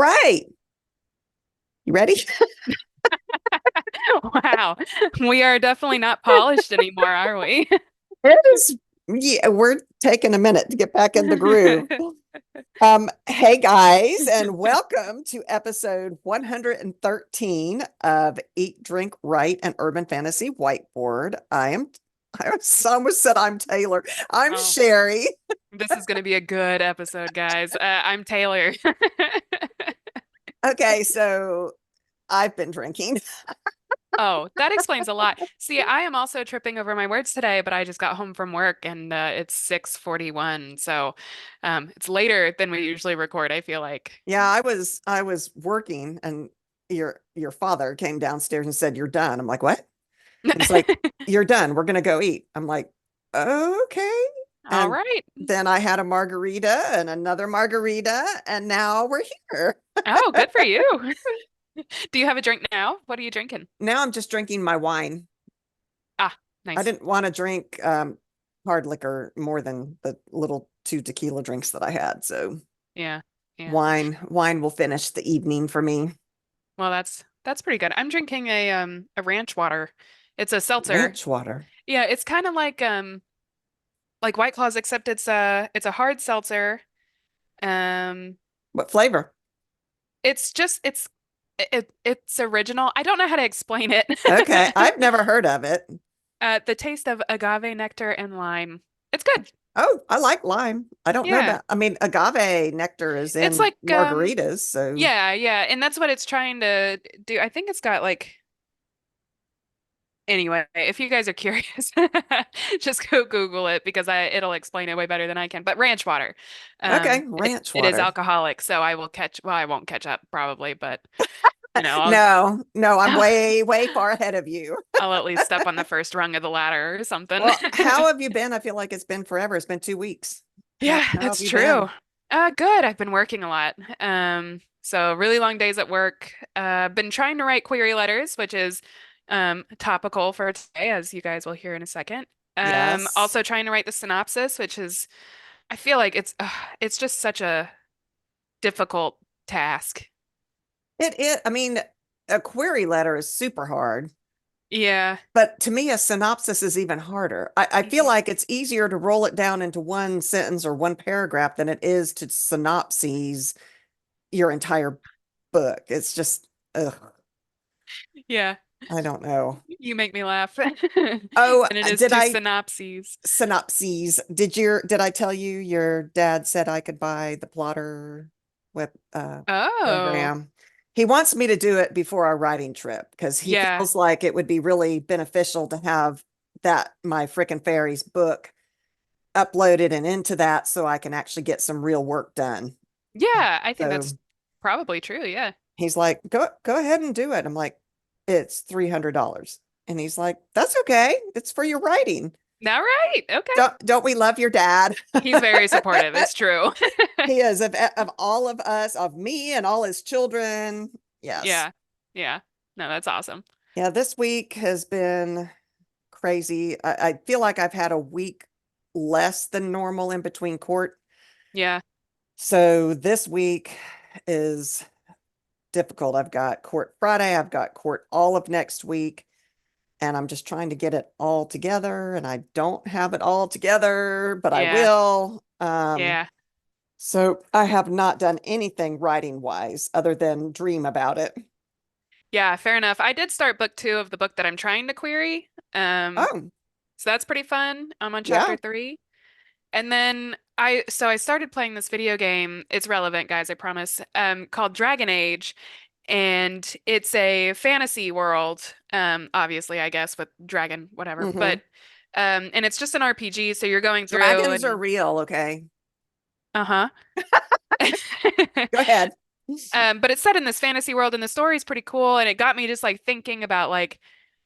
right. You ready? Wow. We are definitely not polished anymore, are we? It is. Yeah, we're taking a minute to get back in the groove. Hey guys, and welcome to episode 113 of Eat, Drink, Write, and Urban Fantasy Whiteboard. I almost said I'm Taylor. I'm Oh, Sherry. this is going to be a good episode, guys. I'm Taylor. Okay, so I've been drinking. Oh, that explains a lot. See, I am also tripping over my words today, but I just got home from work and it's 6:41. So, it's later than we usually record, I feel like. Yeah, I was working and your father came downstairs and said, "You're done." I'm like, "What?" He's like, "You're done. We're gonna go eat." I'm like, "Okay." All And right. then I had a margarita and another margarita, and now we're here. Oh, good for you. Do you have a drink now? What are you drinking? Now I'm just drinking my wine. Ah, I nice. didn't want to drink hard liquor more than the little two tequila drinks that I had. So Yeah. Yeah. wine will finish the evening for me. Well, that's pretty good. I'm drinking a ranch water. It's a seltzer. Ranch water. Yeah, it's kind of like White Claws, except it's a hard seltzer. Um, What flavor? it's original. I don't know how to explain it. Okay, I've never heard of it. The taste of agave nectar and lime. It's good. Oh, I like lime. I don't know Yeah. about, I mean, agave nectar is It's in like margaritas, so yeah, yeah, and that's what it's trying to do. I think it's got like anyway, if you guys are curious, just go Google it because it'll explain it way better than I can. But ranch water, okay, it ranch it is water. alcoholic, so I won't catch up probably, but I'll No, no, I'm I'll, way far ahead of you. I'll at least step on the first rung of the ladder or something. Well, how have you been? I feel like it's been forever. It's been 2 weeks. How Yeah, how have that's you true. been? Good. I've been working a lot. So really long days at work. Been trying to write query letters, which is topical for today, as you guys will hear in a second. Yes. Also trying to write the synopsis, which is I feel like it's just such a difficult task. It is, I mean, a query letter is super hard, Yeah. but to me, a synopsis is even harder. I feel Mhm. like it's easier to roll it down into one sentence or one paragraph than it is to synopses your entire book. It's just, ugh, Yeah. I don't know. You make me laugh. Oh, And it is did two I synopses. synopses? Did I tell you your dad said I could buy the plotter web Oh, program? He wants me to do it before our writing trip because he yeah. feels like it would be really beneficial to have that my frickin' fairies book uploaded and into that so I can actually get some real work done. Yeah, I think So that's probably true. Yeah. he's like, go ahead and do it. I'm like, it's $300. And he's like, that's okay. It's for your writing. All right. Okay. Don't we love your dad? He's very supportive. It's true. He is of all of us, of me and all his children. Yes. Yeah. Yeah. No, that's awesome. Yeah, this week has been crazy. I feel like I've had a week less than normal in between court. Yeah. So this week is difficult. I've got court Friday, I've got court all of next week, and I'm just trying to get it all together. And I don't have it all together, but I Yeah. will. Yeah. So I have not done anything writing wise other than dream about it. Yeah. Fair enough. I did start book two of the book that I'm trying to query. Oh, So that's pretty fun. I'm on yeah. chapter three. And then I started playing this video game. It's relevant, guys, I promise. Called Dragon Age. And it's a fantasy world, obviously, I guess, with dragon, whatever. Hmm. But and it's just an RPG, so you're going through Dragons are and real. Okay. uh-huh. Go ahead. But it's set in this fantasy world, and the story's pretty cool, and it got me just like thinking about like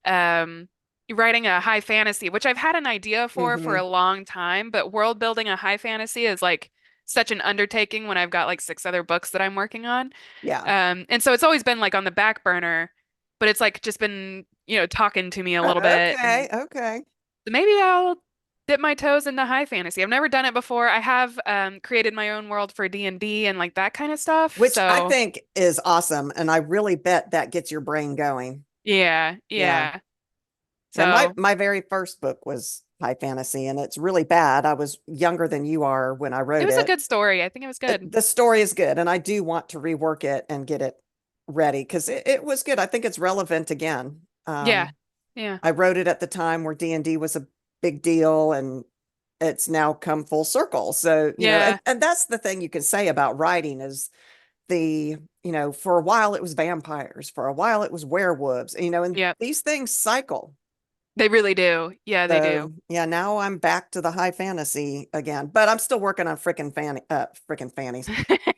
um writing a high fantasy, which I've had an idea for Hmm. a long time, but world building a high fantasy is like such an undertaking when I've got like six other books that I'm working on. Yeah. And so it's always been like on the back burner, but it's like just been, talking to me a little bit, Okay. and Okay. maybe I'll dip my toes into high fantasy. I've never done it before. I have created my own world for D&D and like that kind of stuff. which I So, think is awesome. And I really bet that gets your brain going. yeah, Yeah. yeah. Yeah. My, So, my very first book was high fantasy and it's really bad. I was younger than you are when I it wrote was a it. good story. I think it was good. The story is good. And I do want to rework it and get it ready because it was good. I think it's relevant again. Yeah. Yeah. I wrote it at the time where D&D was a big deal and it's now come full circle. So, Yeah. and that's the thing you can say about writing is for a while it was vampires, for a while it was werewolves, and Yeah. these things cycle. They really do. Yeah, they do. So, yeah, now I'm back to the high fantasy again, but I'm still working on frickin' fannies,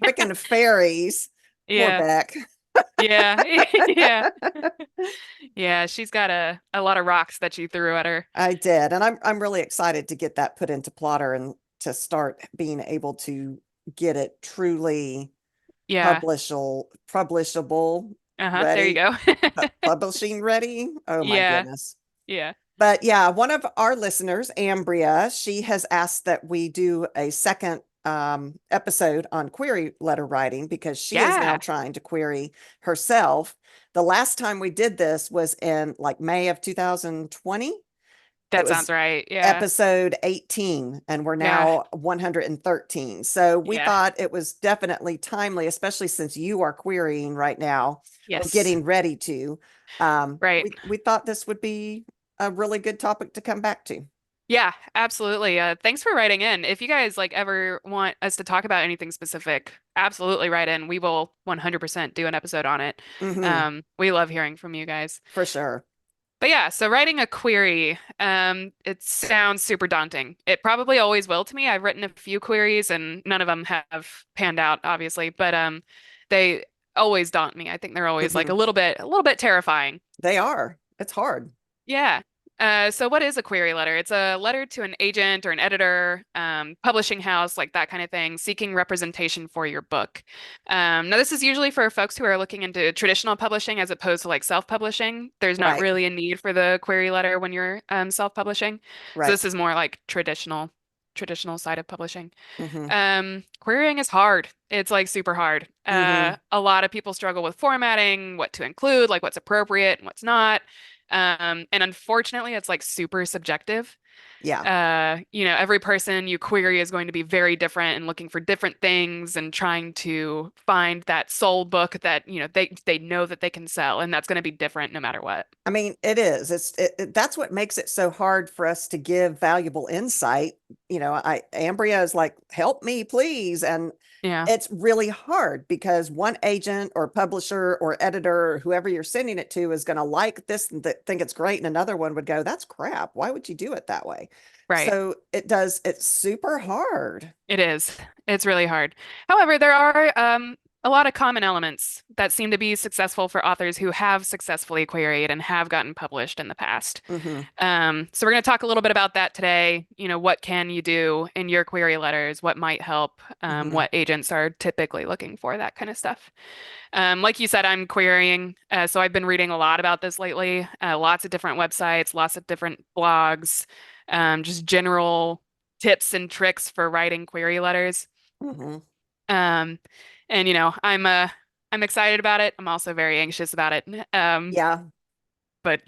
frickin' fairies. Poor Yeah. Beck. Yeah. Yeah. Yeah, she's got a lot of rocks that you threw at her. I did, and I'm really excited to get that put into Plotter and to start being able to get it truly Yeah. publishable, Uh-huh. There you ready, go. publishing ready. Oh my Yeah. goodness. Yeah. But yeah, one of our listeners, Ambria, she has asked that we do a second episode on query letter writing because she is now Yeah. trying to query herself. The last time we did this was in like May of 2020. It That sounds was right. Yeah. episode 18, and we're Yeah. now 113. So we Yeah. thought it was definitely timely, especially since you are querying right now or Yes. getting ready to. Right. We thought this would be a really good topic to come back to. Yeah, absolutely. Thanks for writing in. If you guys like ever want us to talk about anything specific, absolutely write in. We will 100% do an episode on it. Hmm. We love hearing from you guys. For sure. But yeah, so writing a query, it sounds super daunting. It probably always will to me. I've written a few queries and none of them have panned out, obviously, but they always daunt me. I think they're always like Hmm. a little bit terrifying. They are. It's hard. Yeah. So what is a query letter? It's a letter to an agent or an editor, publishing house, like that kind of thing, seeking representation for your book. Now, this is usually for folks who are looking into traditional publishing as opposed to like self-publishing. There's not Right. really a need for the query letter when you're self-publishing. So Right. this is more like traditional side of publishing. Hmm. Querying is hard. It's like super hard. Hmm. A lot of people struggle with formatting, what to include, like what's appropriate and what's not. And unfortunately, it's like super subjective. Yeah. Every person you query is going to be very different and looking for different things and trying to find that soul book that, they know that they can sell, and that's going to be different no matter what. I mean, it is. That's what makes it so hard for us to give valuable insight. Ambria is like, help me, please. And Yeah, it's really hard because one agent or publisher or editor or whoever you're sending it to is going to like this and think it's great. And another one would go, that's crap. Why would you do it that way? right. So it's super hard. It is. It's really hard. However, there are a lot of common elements that seem to be successful for authors who have successfully queried and have gotten published in the past. Hmm. So we're going to talk a little bit about that today. What can you do in your query letters? What might help? Hmm. What agents are typically looking for? That kind of stuff. Like you said, I'm querying, so I've been reading a lot about this lately. Lots of different websites, lots of different blogs, just general tips and tricks for writing query letters. Hmm. Um, and I'm excited about it. I'm also very anxious about it. Yeah. But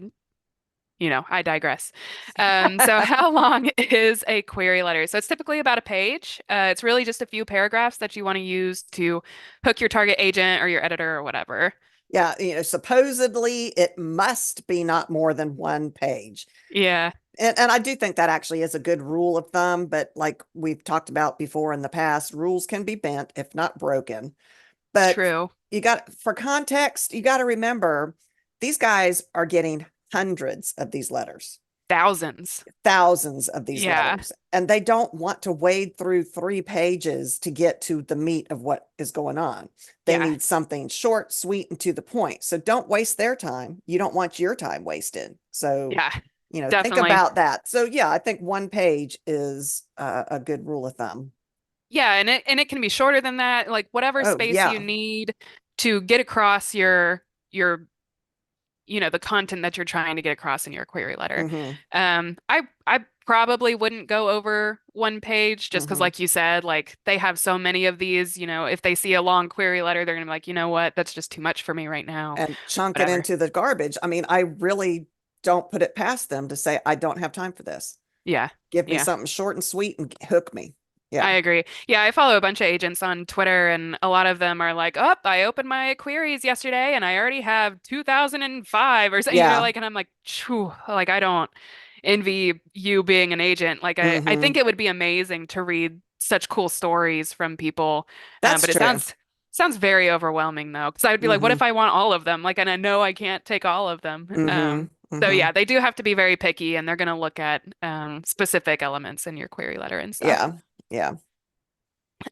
I digress. So how long is a query letter? So it's typically about a page. It's really just a few paragraphs that you want to use to hook your target agent or your editor or whatever. Yeah. Supposedly it must be not more than one page. Yeah, And I do think that actually is a good rule of thumb, but like we've talked about before in the past, rules can be bent if not broken. But true. for context, you got to remember these guys are getting hundreds of these letters, Thousands. thousands of these Yeah, letters, and they don't want to wade through 3 pages to get to the meat of what is going on. They yeah, need something short, sweet, and to the point. So don't waste their time. You don't want your time wasted. So, yeah, think definitely. about that. So, yeah, I think one page is a good rule of thumb. Yeah, and it can be shorter than that, like whatever Oh, space you yeah. need to get across your the content that you're trying to get across in your query letter. Hmm. I probably wouldn't go over one page just because, Hmm. like you said, like they have so many of these, if they see a long query letter, they're gonna be like, you know what, that's just too much for me right now. And chunk it Whatever. into the garbage. I mean, I really don't put it past them to say, I don't have time for this. Yeah. Give me Yeah. something short and sweet and hook me. Yeah. I agree. Yeah, I follow a bunch of agents on Twitter, and a lot of them are like, "Oh, I opened my queries yesterday, and I already have 2005 or so," Yeah. and I'm like, "Phew," like I don't envy you being an agent. Like I think Hmm. it would be amazing to read such cool stories from people, That's but it true. sounds very overwhelming though, because I would be like, "What if Hmm. I want all of them?" Like, and I know I can't take all of them. Hmm. So Hmm. yeah, they do have to be very picky, and they're going to look at specific elements in your query letter and stuff. Yeah.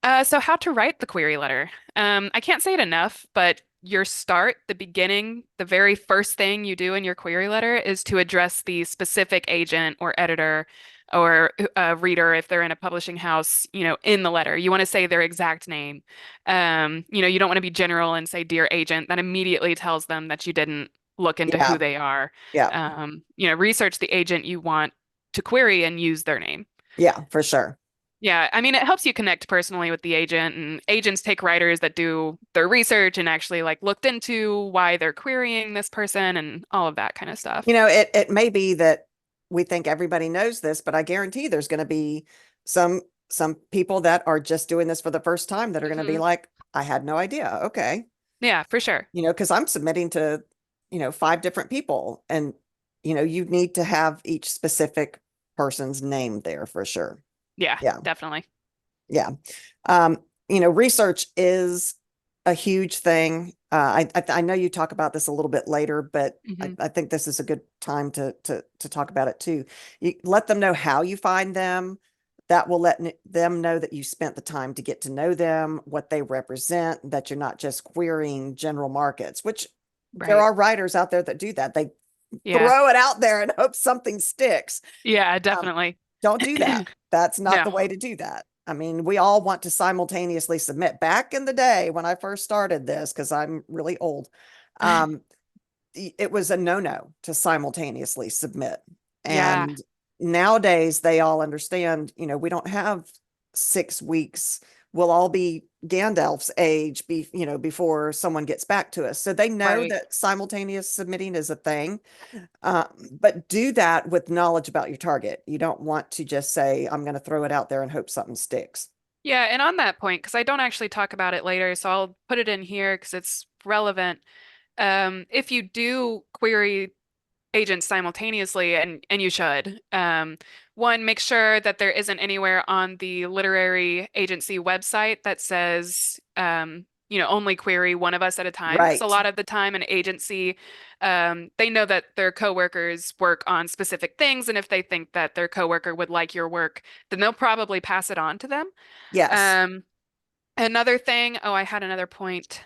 Yeah. So how to write the query letter. I can't say it enough, but your start, the beginning, the very first thing you do in your query letter is to address the specific agent or editor or reader if they're in a publishing house, in the letter. You want to say their exact name. You don't want to be general and say dear agent. That immediately tells them that you didn't look into who Yeah. they are. Yeah. Research the agent you want to query and use their name. Yeah, for sure. Yeah, I mean, it helps you connect personally with the agent, and agents take writers that do their research and actually like looked into why they're querying this person and all of that kind of stuff. It may be that we think everybody knows this, but I guarantee there's going to be some some people that are just doing this for the first time that are going to be Hmm. like, I had no idea. Okay. Yeah, for sure. Because I'm submitting to, five different people, and you need to have each specific person's name there for sure. Yeah, Yeah. definitely. Yeah. Research is a huge thing. I know you talk about this a little bit later, but I, Hmm. I think this is a good time to talk about it too. You let them know how you find them. That will let them know that you spent the time to get to know them, what they represent, that you're not just querying general markets, which there Right. are writers out there that do that. They Yeah. throw it out there and hope something sticks. Yeah, Um, definitely. don't do that. That's not No. the way to do that. I mean, we all want to simultaneously submit. Back in the day when I first started this, because I'm really old, um, it was a no-no to simultaneously submit. Yeah, And nowadays they all understand, we don't have 6 weeks. We'll all be Gandalf's age before someone gets back to us. So they know right. that simultaneous submitting is a thing. But do that with knowledge about your target. You don't want to just say, I'm going to throw it out there and hope something sticks. Yeah, and on that point, because I don't actually talk about it later, so I'll put it in here because it's relevant. If you do query agents simultaneously, and you should. One, make sure that there isn't anywhere on the literary agency website that says, only query one of us at a time. Because a Right. lot of the time, an agency, they know that their coworkers work on specific things, and if they think that their coworker would like your work, then they'll probably pass it on to them. Yes. Um, Another thing, oh, I had another point.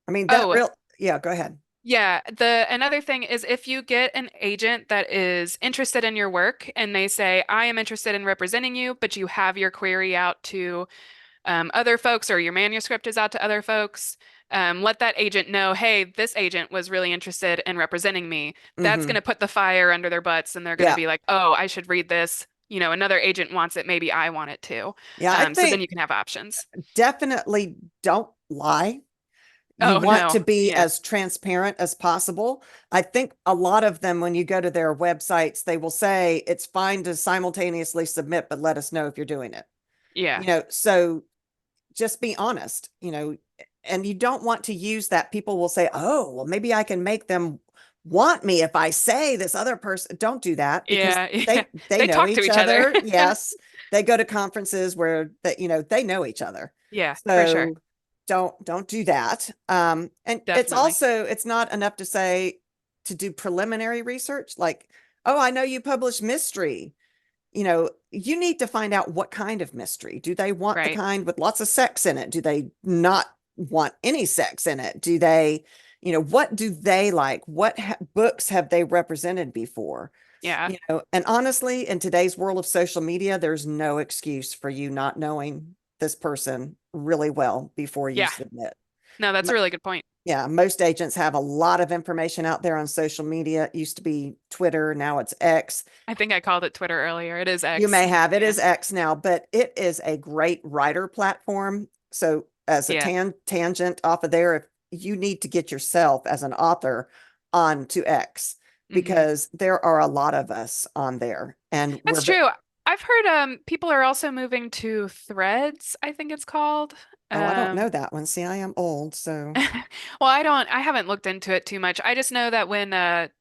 I mean, Oh, yeah, go ahead. yeah, the another thing is if you get an agent that is interested in your work and they say, I am interested in representing you, but you have your query out to other folks or your manuscript is out to other folks, let that agent know, hey, this agent was really interested in representing me. That's going Hmm. to put the fire under their butts and they're going to Yeah. be like, oh, I should read this. Another agent wants it. Maybe I want it too. Yeah. I So then think you can have options. definitely don't lie. You Oh, want no. to be Yeah. as transparent as possible. I think a lot of them, when you go to their websites, they will say it's fine to simultaneously submit, but let us know if you're doing it. Yeah. So just be honest, and you don't want to use that. People will say, oh, well, maybe I can make them want me if I say this other person. Don't do that because Yeah. Yeah. they They know talk to each each other. other. Yes. They go to conferences where they know each other. Yeah, for sure. So don't do that. And Definitely. it's not enough to say to do preliminary research like, oh, I know you publish mystery. You need to find out what kind of mystery. Do they want the Right. kind with lots of sex in it? Do they not want any sex in it? Do they, what do they like? What books have they represented before? Yeah. And honestly, in today's world of social media, there's no excuse for you not knowing this person really well before you Yeah. submit. No, that's a really good point. Yeah, most agents have a lot of information out there on social media. It used to be Twitter, now it's X. I think I called it Twitter earlier. It is You X. may have, it Yeah. is X now, but it is a great writer platform. So, as a Yeah. tangent off of there, if you need to get yourself as an author onto X, Hmm. because there are a lot of us on there, and That's true. I've heard people are also moving to Threads, I think it's called. oh, I don't know Um that one. See, I am old, so well, I haven't looked into it too much. I just know that when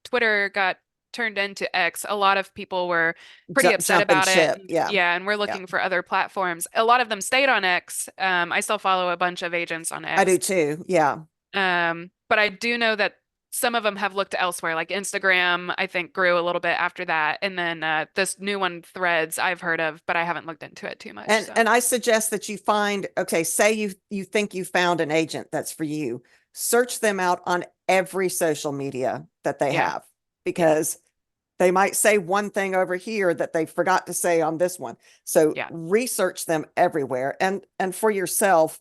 Twitter got turned into X, a lot of people were pretty upset jumping about it. ship. And, Yeah, yeah, and we're yeah, looking for other platforms. A lot of them stayed on X. I still follow a bunch of agents on I do X. too. Yeah. But I do know that some of them have looked elsewhere, like Instagram, I think grew a little bit after that. And then this new one, Threads, I've heard of, but I haven't looked into it too much. So And I suggest that you find, okay, say you think you found an agent that's for you. Search them out on every social media that they yeah, have, yeah, because they might say one thing over here that they forgot to say on this one. So yeah. research them everywhere. And for yourself,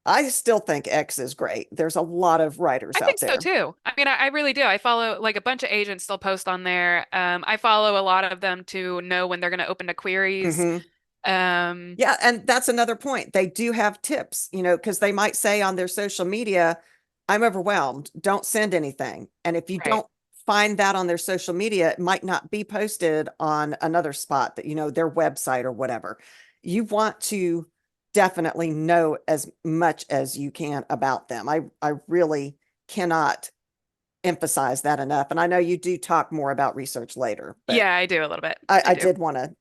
I still think X is great. There's a lot of writers I think out so there. too. I mean, I really do. I follow like a bunch of agents still post on there. I follow a lot of them to know when they're going to open to queries. Mhm. Um, Yeah, and that's another point. They do have tips, because they might say on their social media, I'm overwhelmed. Don't send anything. And if you right. don't find that on their social media, it might not be posted on another spot that, their website or whatever. You want to definitely know as much as you can about them. I really cannot emphasize that enough. And I know you do talk more about research later, but Yeah, I do a little bit. I I do. did want to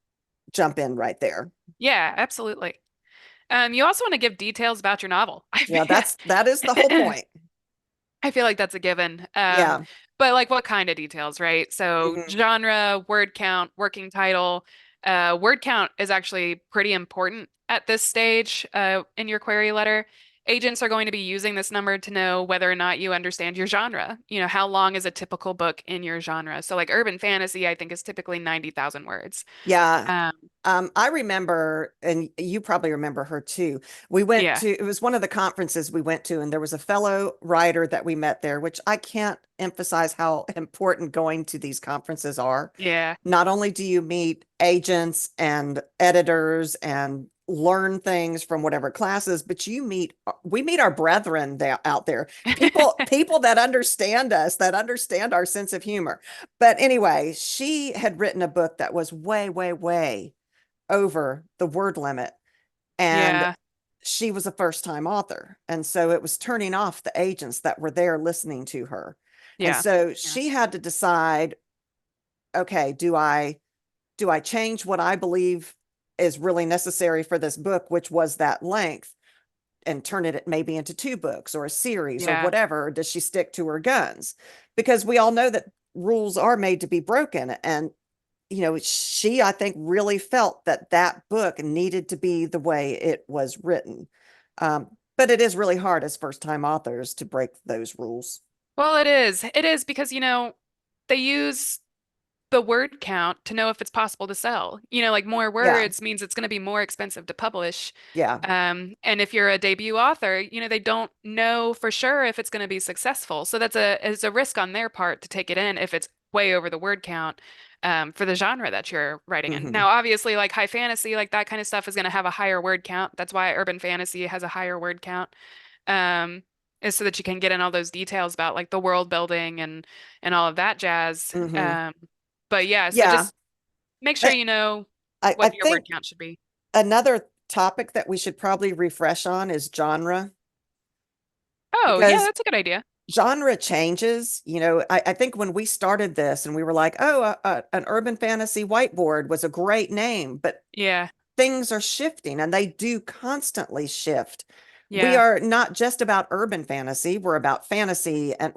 jump in right there. Yeah, absolutely. You also want to give details about your novel. Yeah, that is the whole point. I feel like that's a given. Yeah. But like what kind of details, right? So Mhm. genre, word count, working title. Word count is actually pretty important at this stage in your query letter. Agents are going to be using this number to know whether or not you understand your genre. You know, how long is a typical book in your genre? So like urban fantasy, I think is typically 90,000 words. Yeah. Um, I remember, and you probably remember her too. We went yeah, to, it was one of the conferences we went to, and there was a fellow writer that we met there, which I can't emphasize how important going to these conferences are. yeah, Not only do you meet agents and editors and learn things from whatever classes, but we meet our brethren there, out there, people that understand us, that understand our sense of humor. But anyway, she had written a book that was way, way, way over the word limit. And yeah, she was a first time author. And so it was turning off the agents that were there listening to her. And yeah, so yeah, she had to decide, okay, do I change what I believe is really necessary for this book, which was that length, and turn it maybe into two books or a series or yeah. whatever? Or does she stick to her guns? Because we all know that rules are made to be broken. And she, I think, really felt that that book needed to be the way it was written. But it is really hard as first time authors to break those rules. Well, it is. It is because, they use the word count to know if it's possible to sell. You know, like more Yeah. words means it's going to be more expensive to publish. Yeah. And if you're a debut author, they don't know for sure if it's going to be successful. So it's a risk on their part to take it in if it's way over the word count, for the genre that you're writing in. Hmm. Now, obviously, like high fantasy, like that kind of stuff is going to have a higher word count. That's why urban fantasy has a higher word count. Um, is so that you can get in all those details about like the world building and all of that jazz. Hmm. But yeah, so Yeah. just make sure I, you know I what your word think count should be. another topic that we should probably refresh on is genre, Oh, yeah, because that's a good idea. genre changes. I think when we started this and we were like, oh, an urban fantasy whiteboard was a great name, but Yeah, things are shifting and they do constantly shift. We yeah, are not just about urban fantasy, we're about fantasy, and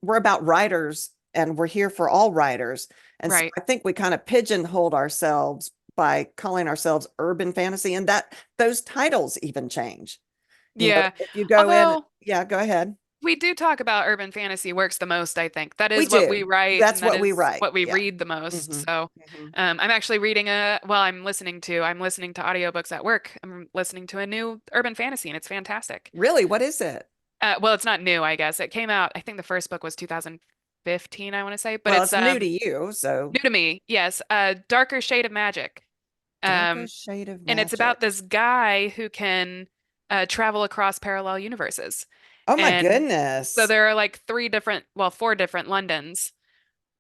we're about writers, and we're here for all writers. And so right. I think we kind of pigeonholed ourselves by calling ourselves urban fantasy, and that those titles even change. Yeah. If you go in, Although yeah, go ahead. we do talk about urban fantasy works the most, I think. That We is what we do. write That's and that what we is write. what we Yeah. read the most. Hmm. So, Hmm. I'm actually reading I'm listening to audiobooks at work. I'm listening to a new urban fantasy and it's fantastic. Really, what is it? Well, it's not new, I guess. It came out, I think the first book was 2015, I want to say, but Well, it's it's new to you, so new to me. Yes, Darker Shade of Magic. Um, darkest shade of and it's magic. about this guy who can travel across parallel universes. Oh my And so goodness. there are like four different Londons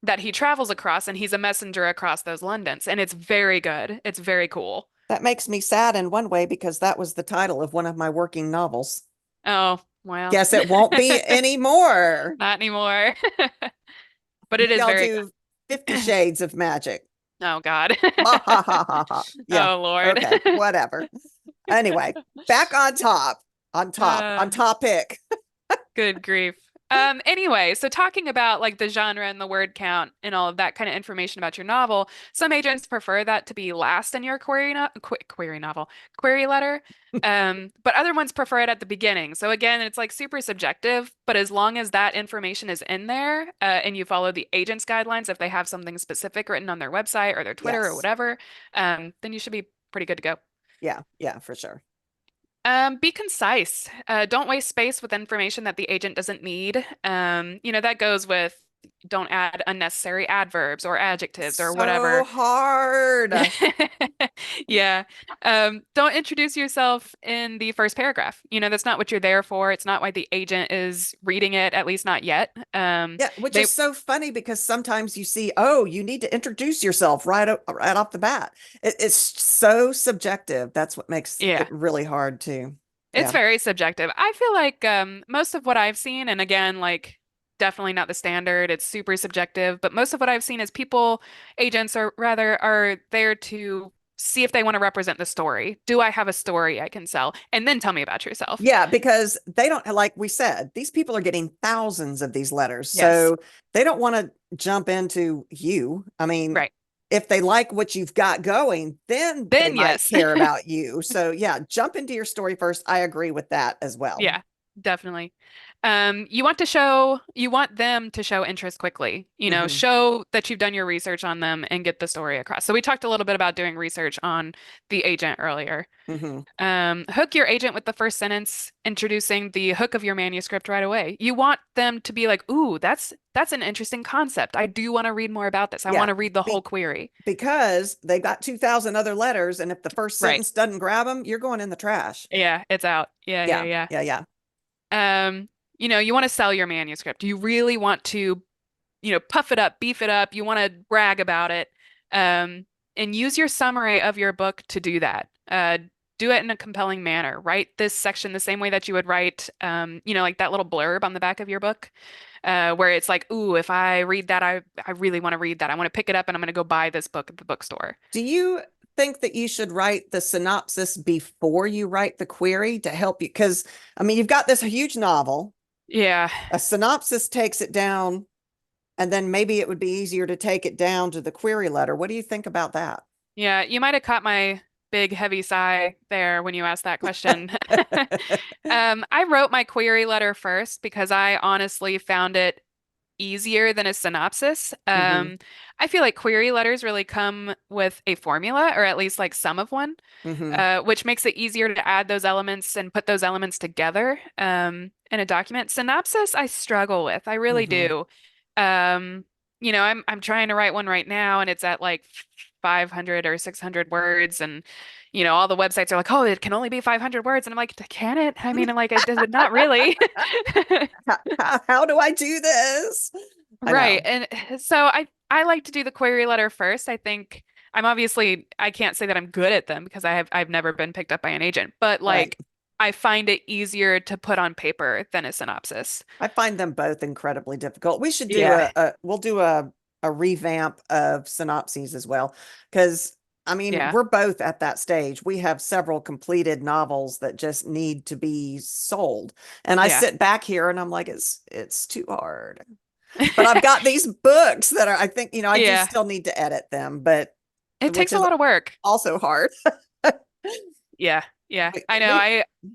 that he travels across, and he's a messenger across those Londons. And it's very good. It's very cool. That makes me sad in one way because that was the title of one of my working novels. Oh, well, Guess it won't be anymore. not anymore. But it Maybe is I'll very do 50 Shades of Magic. Oh God. Ha ha ha ha ha. Yeah. Oh Lord. Okay. Whatever. Anyway, back on top, on Uh, topic. Good grief. Anyway, so talking about like the genre and the word count and all of that kind of information about your novel, some agents prefer that to be last in your query novel, query letter. But other ones prefer it at the beginning. So again, it's like super subjective, but as long as that information is in there, and you follow the agent's guidelines, if they have something specific written on their website or their Twitter or Yes. whatever, then you should be pretty good to go. Yeah. Yeah, for sure. Be concise. Don't waste space with information that the agent doesn't need. That goes with don't add unnecessary adverbs or adjectives or So whatever. hard. Yeah. Don't introduce yourself in the first paragraph. That's not what you're there for. It's not why the agent is reading it, at least not yet. Yeah, which They, is so funny because sometimes you see, oh, you need to introduce yourself right off the bat. It's so subjective. That's what makes yeah. it really hard too. It's Yeah. very subjective. I feel like most of what I've seen, and again, like definitely not the standard, it's super subjective, but most of what I've seen is people, agents are rather are there to see if they want to represent the story. Do I have a story I can sell? And then tell me about yourself. Yeah, because they don't, like we said, these people are getting thousands of these letters. Yes. So they don't want to jump into you. I mean, Right. if they like what you've got going, then they Then might yes. care about you. So yeah, jump into your story first. I agree with that as well. Yeah, definitely. You want them to show interest quickly, Hmm. show that you've done your research on them and get the story across. So we talked a little bit about doing research on the agent earlier. Hmm. Hook your agent with the first sentence, introducing the hook of your manuscript right away. You want them to be like, "Ooh, that's an interesting concept. I do want to read more about this. I want Yeah. to read the whole Be query." because they've got 2,000 other letters. And if the first Right. sentence doesn't grab them, you're going in the trash. Yeah, it's out. Yeah, yeah, Yeah. yeah. Yeah. Yeah. Um, you want to sell your manuscript. You really want to puff it up, beef it up. You want to brag about it. And use your summary of your book to do that. Do it in a compelling manner. Write this section the same way that you would write, like that little blurb on the back of your book, where it's like, ooh, if I read that, I really want to read that. I want to pick it up and I'm going to go buy this book at the bookstore. Do you think that you should write the synopsis before you write the query to help you? Because, I mean, you've got this huge novel, Yeah. a synopsis takes it down, and then maybe it would be easier to take it down to the query letter. What do you think about that? Yeah. You might have caught my big heavy sigh there when you asked that question. I wrote my query letter first because I honestly found it easier than a synopsis. Hmm. I feel like query letters really come with a formula, or at least like some of one, Hmm. which makes it easier to add those elements and put those elements together in a document. Synopsis, I struggle with. I really Hmm. do. Um, I'm trying to write one right now, and it's at like 500 or 600 words, and all the websites are like, "Oh, it can only be 500 words," and I'm like, "Can it?" I mean, I'm like, "It does it not really." How do I do this? I Right. know. And so I like to do the query letter first. I think I can't say that I'm good at them because I've never been picked up by an agent, but Right. like I find it easier to put on paper than a synopsis. I find them both incredibly difficult. We should do Yeah. we'll do a revamp of synopses as well. Because I mean, Yeah. we're both at that stage. We have several completed novels that just need to be sold. And I Yeah. sit back here and I'm like, it's too hard. But I've got these books that are, I think, I do Yeah. still need to edit them, but It which takes a is lot of work. also hard. Yeah. Yeah. We, I know. we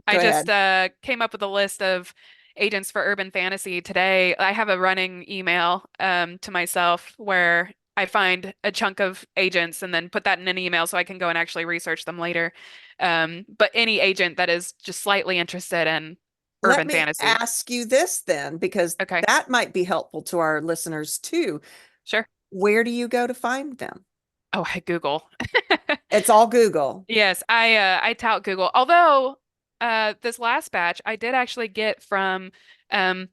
I go just ahead. came up with a list of agents for urban fantasy today. I have a running email to myself where I find a chunk of agents and then put that in an email so I can go and actually research them later. But any agent that is just slightly interested in let urban me fantasy. ask you this then, because Okay. that might be helpful to our listeners too. Sure. Where do you go to find them? Oh, I Google. It's all Google. Yes, I tout Google. Although this last batch I did actually get from um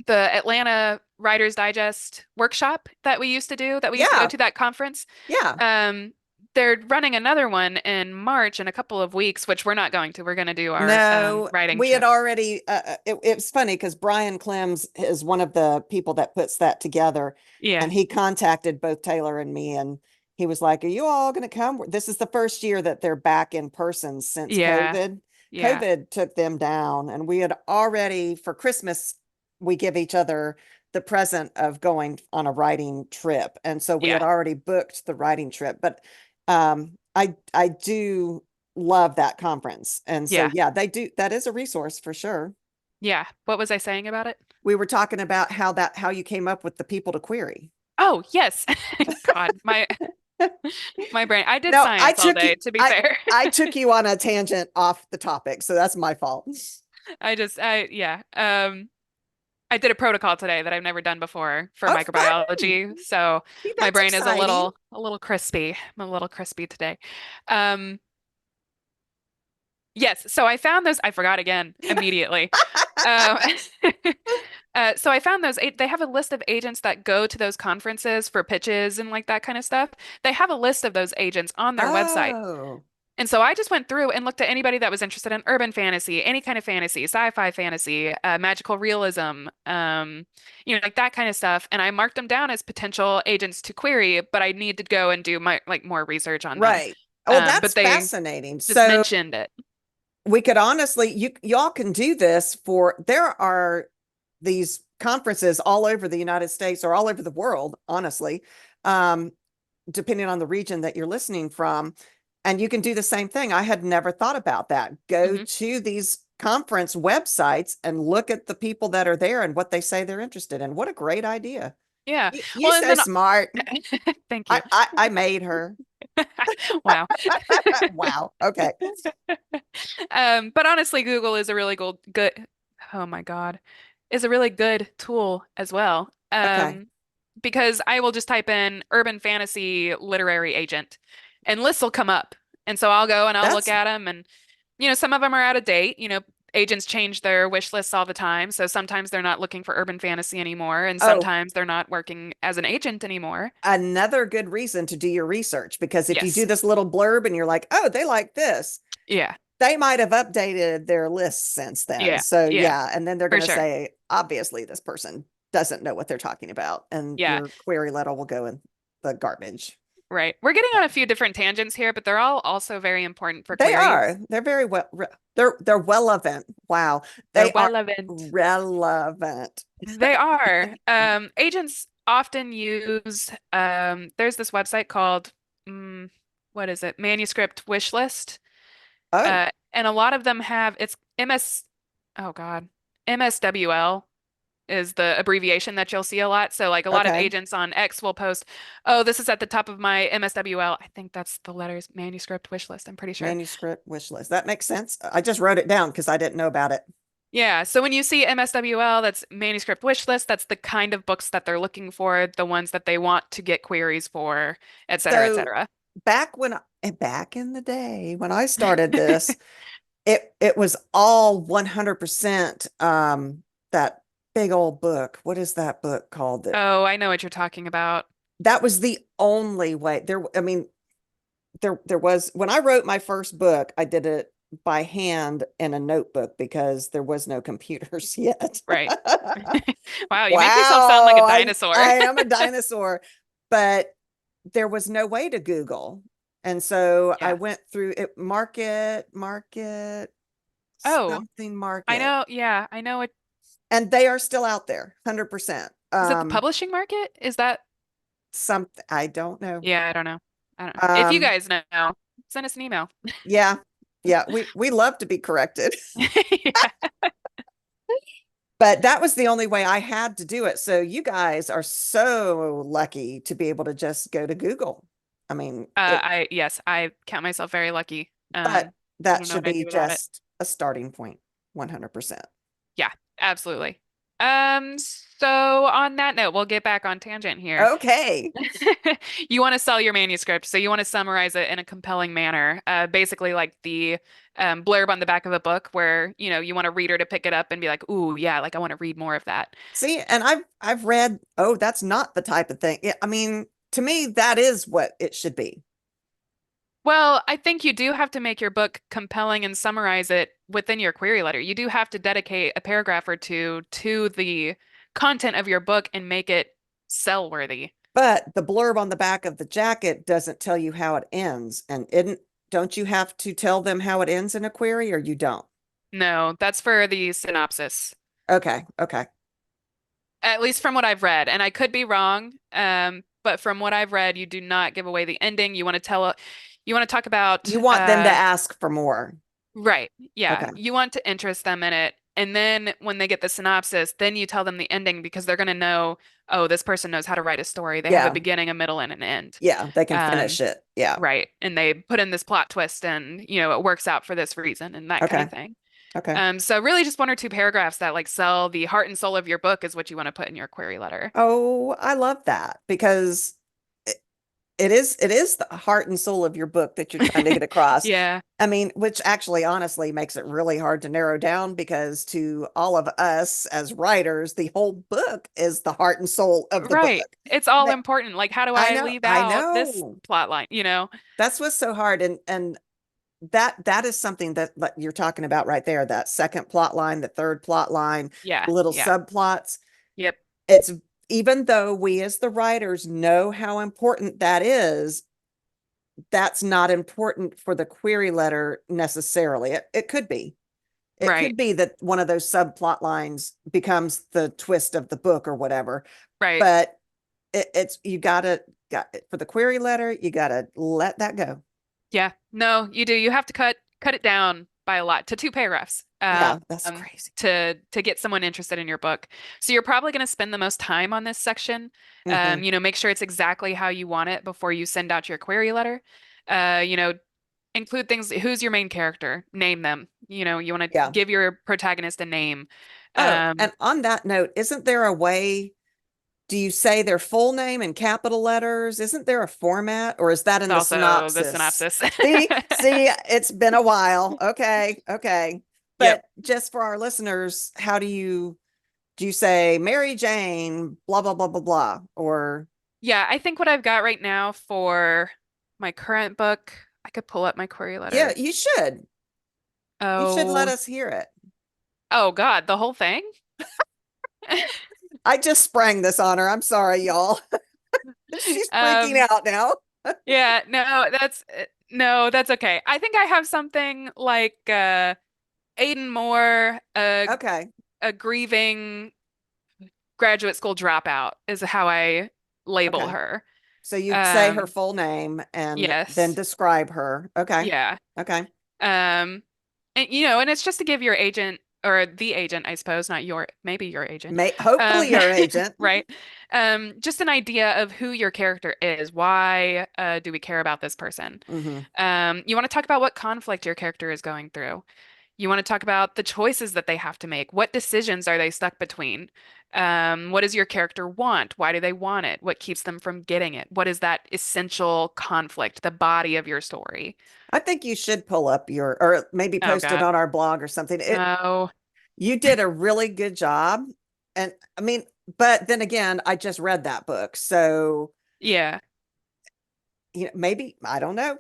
the Atlanta Writers Digest workshop that we used to do, that we used to go Yeah, to, that conference. yeah. Um, they're running another one in March in a couple of weeks, which we're not going to. We're going to do our No, writing we had trip. already, it was funny because Brian Clems is one of the people that puts that together. Yeah, And he contacted both Taylor and me, and he was like, "Are you all going to come?" This is the first year that they're back in person since yeah, COVID. yeah, COVID took them down, and we had already, for Christmas, we give each other the present of going on a writing trip. And so we had yeah, already booked the writing trip. But I do love that conference. And so, yeah, yeah, they do. That is a resource for sure. yeah. What was I saying about it? We were talking about how you came up with the people to query. Oh, yes. God, my brain. I did No, science all day, to be fair. I took you on a tangent off the topic, so that's my fault. Yeah. I did a protocol today that I've never done before for Oh, fun. microbiology, so See, my that's brain is exciting. a little crispy. I'm a little crispy today. Um, yes, so I found those. I forgot again immediately. Um, so I found those. They have a list of agents that go to those conferences for pitches and like that kind of stuff. They have a list of those agents on their website. Oh, And so I just went through and looked at anybody that was interested in urban fantasy, any kind of fantasy, sci-fi fantasy, magical realism, like that kind of stuff. And I marked them down as potential agents to query, but I need to go and do my like more research on them. right. Oh, But that's they fascinating. just So mentioned it. we could honestly, y'all can do this for, there are these conferences all over the United States or all over the world, honestly, um, depending on the region that you're listening from. And you can do the same thing. I had never thought about that. Go Hmm. to these conference websites and look at the people that are there and what they say they're interested in. What a great idea. Yeah. You Well, and so then smart. thank you. I made her. Wow. Wow. Okay. But honestly, Google is a really good, oh my God, is a really good tool as well. Okay. Because I will just type in urban fantasy literary agent and lists will come up. And so I'll go and I'll look That's, at them and some of them are out of date. Agents change their wish lists all the time. So sometimes they're not looking for urban fantasy anymore, and oh, sometimes they're not working as an agent anymore. another good reason to do your research, because if you do Yes. this little blurb and you're like, oh, they like this, Yeah. they might have updated their list since then. Yeah. So Yeah. yeah, and then they're For going to sure. say, obviously, this person doesn't know what they're talking about, and Yeah. your query letter will go in the garbage. Right. We're getting on a few different tangents here, but they're all also very important for They queries. are. They're very well. They're relevant. Wow, They're they are relevant. relevant. They are. Agents often use, there's this website called, mm, what is it? Manuscript wish list. Oh, And a lot of them have, it's MS, oh God, MSWL is the abbreviation that you'll see a lot. So like a lot of okay. agents on X will post, oh, this is at the top of my MSWL. I think that's the letters manuscript wish list. I'm pretty sure. Manuscript wish list. That makes sense. I just wrote it down because I didn't know about it. Yeah, so when you see MSWL, that's manuscript wish list, that's the kind of books that they're looking for, the ones that they want to get queries for, et cetera, et So cetera. back in the day when I started this, it was all 100% that big old book. What is that book called? That Oh, I know what you're talking about. that was the only way. I mean, there was, when I wrote my first book, I did it by hand in a notebook because there was no computers yet. Right. Wow, you make yourself sound like a Wow, dinosaur. I am a dinosaur, but there was no way to Google. And so I Yeah. went through it, market, Oh, something I market, know. Yeah, I know it. and they are still out there, 100%. Is it the publishing market? Is that? Something I don't know. Yeah, I don't know. I don't know. If you Um, guys know, send us an email. yeah, yeah, we love to be corrected. Yeah. But that was the only way I had to do it. So you guys are so lucky to be able to just go to Google. I mean, Yes, I count myself very lucky. but I that don't know should what I'd be do without it. just a starting point, 100%. Yeah, absolutely. So on that note, we'll get back on tangent here. Okay. You want to sell your manuscript, so you want to summarize it in a compelling manner, basically like the blurb on the back of a book, where you want a reader to pick it up and be like, "Ooh, yeah, like I want to read more of that." See, and I've read, oh, that's not the type of thing. I mean, to me, that is what it should be. Well, I think you do have to make your book compelling and summarize it within your query letter. You do have to dedicate a paragraph or two to the content of your book and make it sell worthy. But the blurb on the back of the jacket doesn't tell you how it ends. And isn't, don't you have to tell them how it ends in a query or you don't? No, that's for the synopsis. Okay. Okay. At least from what I've read, and I could be wrong, but from what I've read, you do not give away the ending. You want to talk about, You want them to ask for more. right, yeah, Okay. you want to interest them in it, and then when they get the synopsis, then you tell them the ending because they're going to know, oh, this person knows how to write a story. They have a Yeah. beginning, a middle, and an end. Yeah. They can Um, finish it. Yeah. right, and they put in this plot twist, and it works out for this reason, and that kind of Okay. thing. Okay. So really just one or two paragraphs that like sell the heart and soul of your book is what you want to put in your query letter. Oh, I love that because it is the heart and soul of your book that you're trying to get across. Yeah, I mean, which actually honestly makes it really hard to narrow down because to all of us as writers, the whole book is the heart and soul of the book. right. It's all But important. Like, how do I I know, leave I out this know. plot line? That's what's so hard. And that is something that like you're talking about right there, that second plot line, the third plot line, Yeah, little yeah. subplots. Yep, It's even though we as the writers know how important that is, that's not important for the query letter necessarily. It could be. It right, could be that one of those subplot lines becomes the twist of the book or whatever. right. But it's you got for the query letter, you gotta let that go. Yeah. No, you do. You have to cut it down by a lot to two paragraphs. Yeah, that's crazy. To get someone interested in your book. So you're probably going to spend the most time on this section. Hmm. Make sure it's exactly how you want it before you send out your query letter. Uh, you know, include things. Who's your main character? Name them. You want to Yeah. give your protagonist a name. Oh, Um, and on that note, isn't there a way? Do you say their full name in capital letters? Isn't there a format, or is that in the also the synopsis? synopsis. See, it's been a while. Okay, okay. Yep. But just for our listeners, how do you say Mary Jane, blah blah blah blah blah, or Yeah, I think what I've got right now for my current book, I could pull up my query yeah, letter. you should. You should let Oh, us hear it. oh God, the whole thing? I just sprang this on her. I'm sorry, y'all. She's freaking Um, out now. yeah, no, that's okay. I think I have something like Aiden Moore, Okay, a grieving graduate school dropout is how I label okay. her. So you'd say her Um, full name and then yes. describe her. Okay. Yeah. Okay. Um, and it's just to give your agent or the agent, I suppose, not maybe your agent, Hopefully um, your agent. right? Just an idea of who your character is. Why do we care about this person? Hmm. You want to talk about what conflict your character is going through. You want to talk about the choices that they have to make. What decisions are they stuck between? What does your character want? Why do they want it? What keeps them from getting it? What is that essential conflict, the body of your story? I think you should pull up your, or maybe Oh post it God. on our blog or something. No. You did a really good job. And I mean, but then again, I just read that book. So, Yeah. maybe, I don't know.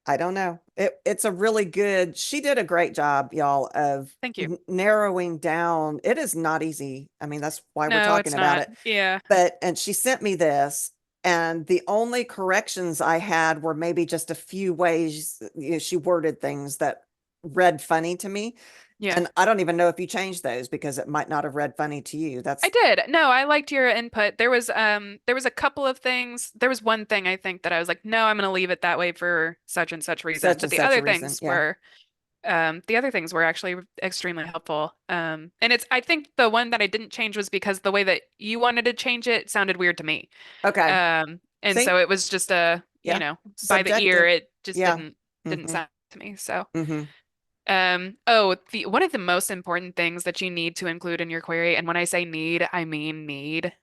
I don't know. It's a really good, she did a great job, y'all, of Thank you. narrowing down. It is not easy. I mean, that's why we're No, talking it's about not. it. Yeah. And she sent me this, and the only corrections I had were maybe just a few ways, she worded things that read funny to me. Yeah. And I don't even know if you changed those because it might not have read funny to you. I That's did. No, I liked your input. There was a couple of things. There was one thing I think that I was like, no, I'm gonna leave it that way for such and such reason. such But and such a reason. Yeah. the other things were actually extremely helpful. And it's I think the one that I didn't change was because the way that you wanted to change it sounded weird to me. Okay. And See? so it was just Yeah. by the ear, Subjective. it just Yeah. didn't sound to me. So Hmm. One of the most important things that you need to include in your query, and when I say need, I mean need,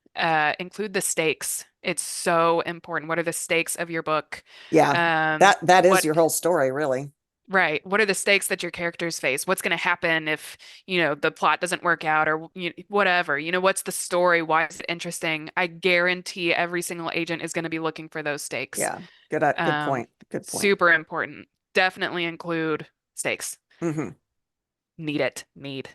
include the stakes. It's so important. What are the stakes of your book? Yeah, that is What your whole story, really. Right. What are the stakes that your characters face? What's going to happen if, the plot doesn't work out or whatever? What's the story? Why is it interesting? I guarantee every single agent is going to be looking for those stakes. Yeah, good Um, point. Good point. Super important. Definitely include stakes. Hmm. Need it. Need.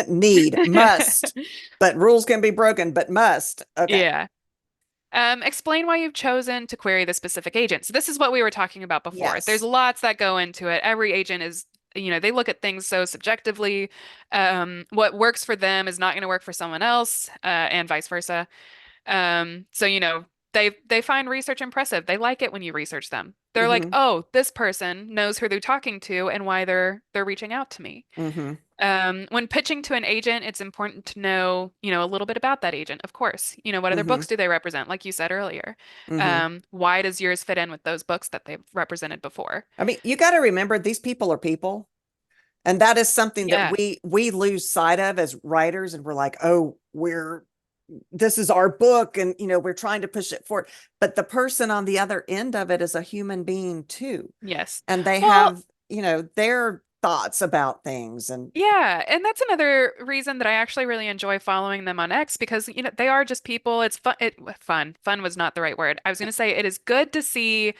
Need, must, but rules can be broken, but must. Okay. Yeah. Explain why you've chosen to query the specific agent. So this is what we were talking about before. There's Yes. lots that go into it. Every agent is, they look at things so subjectively. What works for them is not going to work for someone else, and vice versa. So, they find research impressive. They like it when you research them. They're like, Hmm. oh, this person knows who they're talking to and why they're reaching out to me. Hmm. When pitching to an agent, it's important to know, a little bit about that agent, of course. What other Hmm. books do they represent, like you said earlier? Hmm. Why does yours fit in with those books that they've represented before? I mean, you got to remember these people are people. And that is something that Yeah. we lose sight of as writers. And we're like, oh, this is our book, and we're trying to push it forward. But the person on the other end of it is a human being too. Yes. And they Well, have, their thoughts about things. And yeah, and that's another reason that I actually really enjoy following them on X because, they are just people. It's fun. Fun. Fun was not the right word. I was going to say it is good to see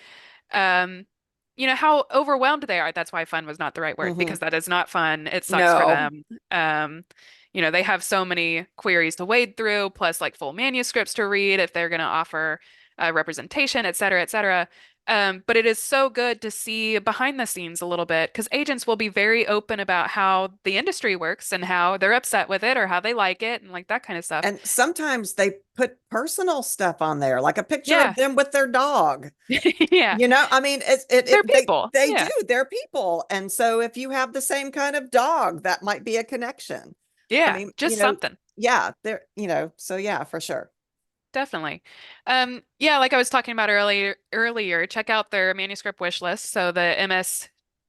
um, how overwhelmed they are. That's why fun was not the right word mhm. because that is not fun. It sucks for No. them. They have so many queries to wade through, plus like full manuscripts to read if they're going to offer representation, et cetera, et cetera. But it is so good to see behind the scenes a little bit because agents will be very open about how the industry works and how they're upset with it or how they like it and like that kind of stuff. And sometimes they put personal stuff on there, like a picture of Yeah. them with their dog. Yeah. I mean, They're people. they do, Yeah. they're people. And so if you have the same kind of dog, that might be a connection. I Yeah. mean, Just something. yeah, so yeah, for sure. Definitely. Yeah, like I was talking about earlier, check out their manuscript wish list. So the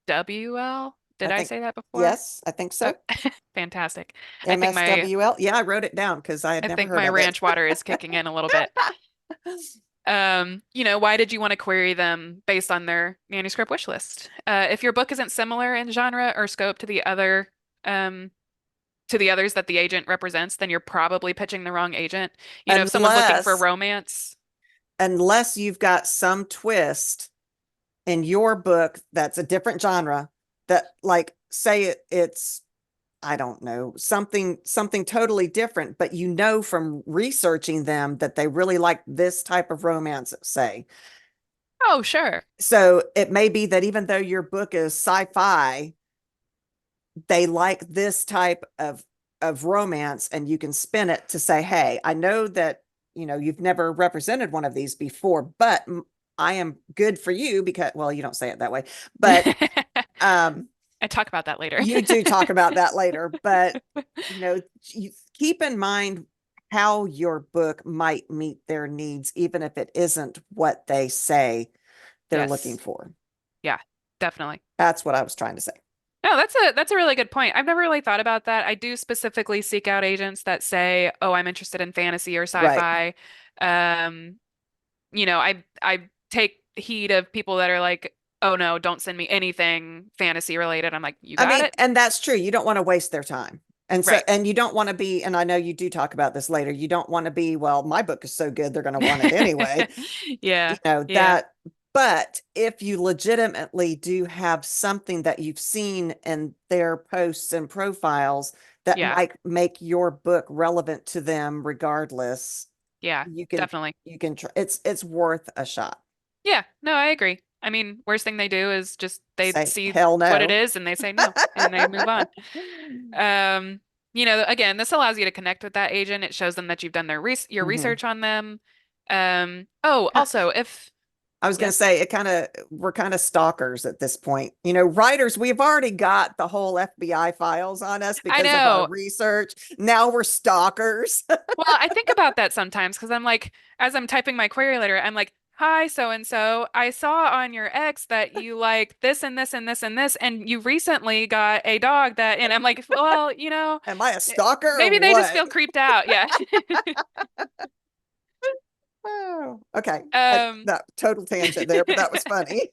MSWL, I did I think, say that before? yes, I think Oh, so. fantastic. I think my MSWL. Yeah, I wrote it down because I had I never think heard my of it. ranch water is kicking in a little bit. Why did you want to query them based on their manuscript wish list? If your book isn't similar in genre or scope um, to the others that the agent represents, then you're probably pitching the wrong agent. If someone's looking for Unless romance, unless you've got some twist in your book that's a different genre, that, like, say it's, I don't know, something totally different, but from researching them that they really like this type of romance, say. oh, sure. So it may be that even though your book is sci-fi, they like this type of romance, and you can spin it to say, hey, I know that you've never represented one of these before, but I am good for you because, well, you don't say it that way, but um I talk about that later. you do talk about that later. But you keep in mind how your book might meet their needs, even if it isn't what they say they're looking Yes. for. Yeah, definitely. That's what I was trying to say. No, that's a really good point. I've never really thought about that. I do specifically seek out agents that say, "Oh, I'm interested in fantasy or Right. sci-fi." Um, I take heed of people that are like, "Oh no, don't send me anything fantasy related." I'm like, "You I got mean, it." and that's true. You don't want to waste their time. Right. And you don't want to be, and I know you do talk about this later, you don't want to be, well, my book is so good, they're going to want it anyway. Yeah. Yeah. That, but if you legitimately do have something that you've seen in their posts and profiles that Yeah. might make your book relevant to them regardless, Yeah. you can, Definitely. it's worth a shot. Yeah, no, I agree. I mean, worst thing they do is just they Say, see hell what it no. is and they say no and they move on. Um, again, this allows you to connect with that agent. It shows them that you've done your Mhm. research on them. Also, if I was going to yes, say, we're kind of stalkers at this point. Writers, we've already got the whole FBI files on us I because of our know. research. Now we're stalkers. Well, I think about that sometimes because I'm like, as I'm typing my query letter, I'm like, hi, so and so. I saw on your ex that you like this and this and this and this, and you recently got a dog that, and I'm like, well, Am I a eh, stalker or maybe they just what? feel creeped out. Yeah. Oh, okay. Um, That total tangent there, but that was funny.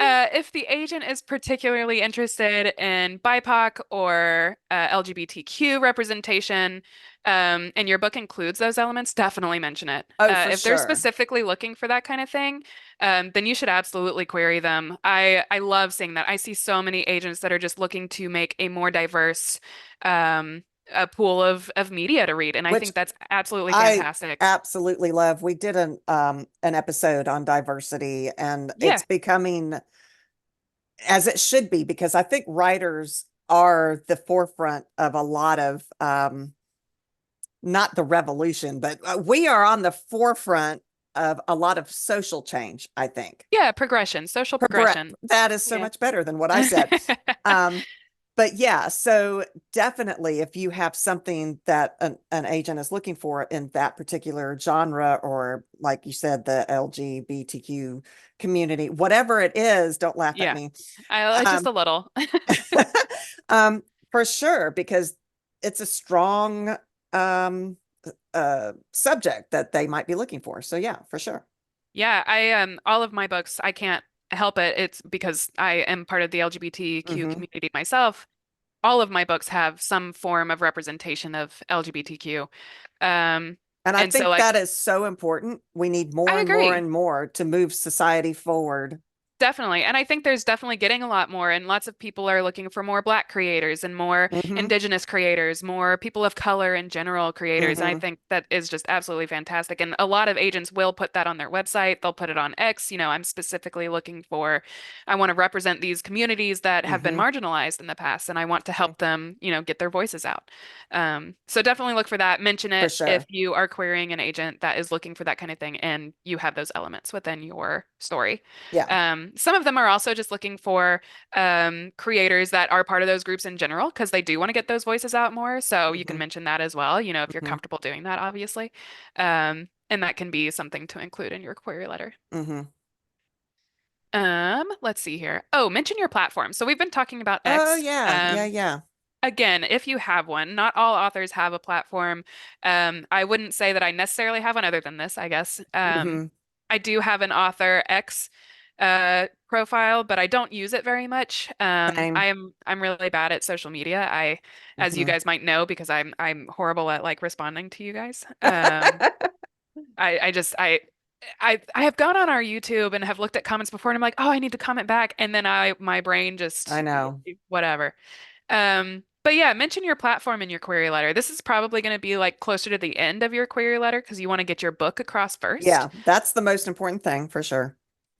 if the agent is particularly interested in BIPOC or LGBTQ representation, and your book includes those elements, definitely mention it. Oh, for If they're sure. specifically looking for that kind of thing, then you should absolutely query them. I love seeing that. I see so many agents that are just looking to make a more diverse a pool of media to read, and I Which think that's absolutely I fantastic. absolutely love. We did an episode on diversity, and Yeah, it's becoming as it should be because I think writers are the forefront of a lot of not the revolution, but we are on the forefront of a lot of social change, I think. yeah, progression, social Progress. progression. That is so Yeah. much better than what I said. Um, but yeah, so definitely if you have something that an agent is looking for in that particular genre, or like you said, the LGBTQ community, whatever it is, don't laugh at Yeah. me. I just Um, a little. um, for sure, because it's a strong subject that they might be looking for. So yeah, for sure. Yeah, I all of my books, I can't help it. It's because I am part of the LGBTQ Hmm. community myself. All of my books have some form of representation of LGBTQ. Um, And I and so think that like is so important. We need more I and more agree. and more to move society forward. Definitely. And I think there's definitely getting a lot more, and lots of people are looking for more Black creators and more Hmm. Indigenous creators, more people of color in general creators. And I Hmm. think that is just absolutely fantastic. And a lot of agents will put that on their website. They'll put it on X. I'm specifically looking for, I want to represent these communities that have been Hmm. marginalized in the past, and I want to help them, get their voices out. So definitely look for that. Mention For it if sure. you are querying an agent that is looking for that kind of thing and you have those elements within your story. Yeah. Some of them are also just looking for creators that are part of those groups in general because they do want to get those voices out more. So you can Hmm. mention that as well, if you're Hmm. comfortable doing that, obviously. And that can be something to include in your query letter. Hmm. Let's see here. Oh, mention your platform. So we've been talking about Oh X. yeah. Yeah. Yeah. Again, if you have one, not all authors have a platform. I wouldn't say that I necessarily have one other than this, I guess. Hmm. I do have an author X profile, but I don't use it very much. Same. I'm really bad at social media. As you Hmm. guys might know, because I'm horrible at like responding to you guys. I just I have gone on our YouTube and have looked at comments before, and I'm like, oh, I need to comment back, and then my brain I just know. whatever. But yeah, mention your platform in your query letter. This is probably going to be like closer to the end of your query letter because you want to get your book across first. Yeah, that's the most important thing for sure.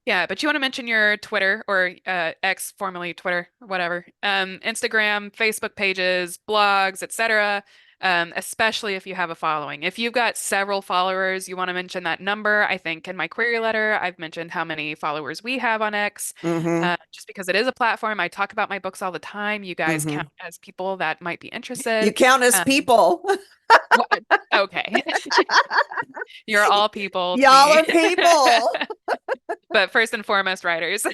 Yeah, but you want to mention your Twitter or X, formerly Twitter or whatever, Instagram, Facebook pages, blogs, etc. Especially if you have a following. If you've got several followers, you want to mention that number. I think in my query letter, I've mentioned how many followers we have on X, Hmm. just because it is a platform. I talk about my books all the time. You guys count Hmm. as people that might be You interested. count as Um, people. what, okay, you're all people to Y'all me, are people. but first and foremost, writers.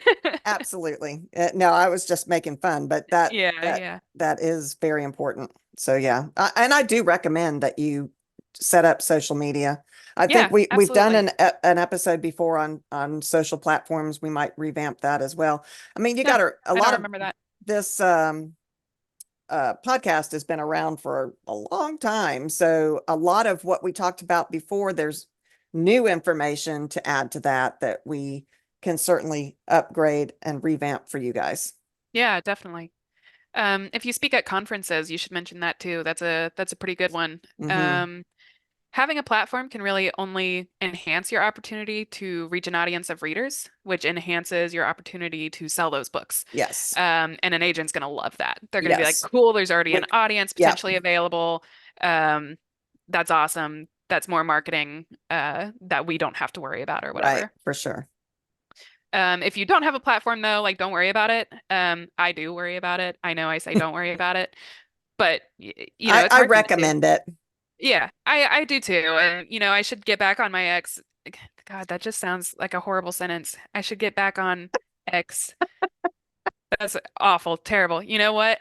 Absolutely. No, I was just making fun, but that Yeah, that yeah. that is very important. So yeah, and I do recommend that you set up social media. I think Yeah, we've done absolutely. an episode before on social platforms. We might revamp that as well. I mean, you No, got a I don't lot of remember that. this podcast has been around for a long time. So a lot of what we talked about before, there's new information to add to that we can certainly upgrade and revamp for you guys. Yeah, definitely. If you speak at conferences, you should mention that too. That's a pretty good one. Hmm. Um, Having a platform can really only enhance your opportunity to reach an audience of readers, which enhances your opportunity to sell those books. Yes. And an agent's going to love that. They're going to be like, Yes. cool, there's already We, an audience yeah, potentially available. Um, that's awesome. That's more marketing that we don't have to worry about or right, whatever. for sure. If you don't have a platform though, like don't worry about it. I do worry about it. I know I say don't worry about it, but it's I hard not to. recommend it. Yeah, I do too. And I should get back on my ex. God, that just sounds like a horrible sentence. I should get back on X. That's awful, terrible. You know what?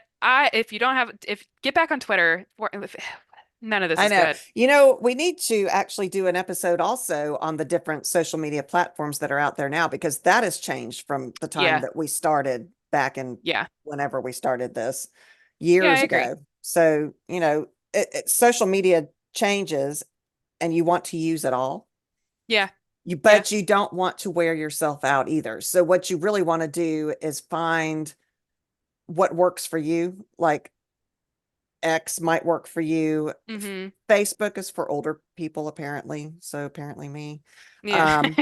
If you don't have, if get back on Twitter, none of this I is know. good. We need to actually do an episode also on the different social media platforms that are out there now, because that has changed from the time Yeah, that we started back in yeah, whenever we started this yeah, I years agree. ago. So, social media changes and you want to use it all. Yeah, yeah. But you don't want to wear yourself out either. So what you really want to do is find what works for you. Like X might work for you. Hmm. Facebook is for older people, apparently. So apparently me. Yeah. Um,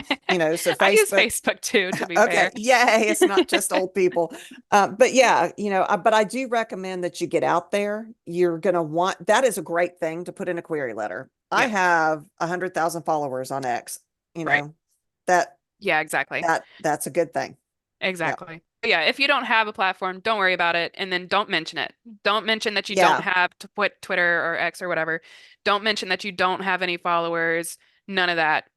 so I use Facebook. Facebook too, to be Okay, fair. yay, it's not just old people. But yeah, but I do recommend that you get out there. You're gonna want that is a great thing to put in a query letter. I Yep. have 100,000 followers on X, you Right. know, that Yeah, exactly. that's a good thing. Yeah. Exactly. But yeah, if you don't have a platform, don't worry about it, and then don't mention it. Don't mention that you don't Yeah, have to put Twitter or X or whatever. Don't mention that you don't have any followers. None of that.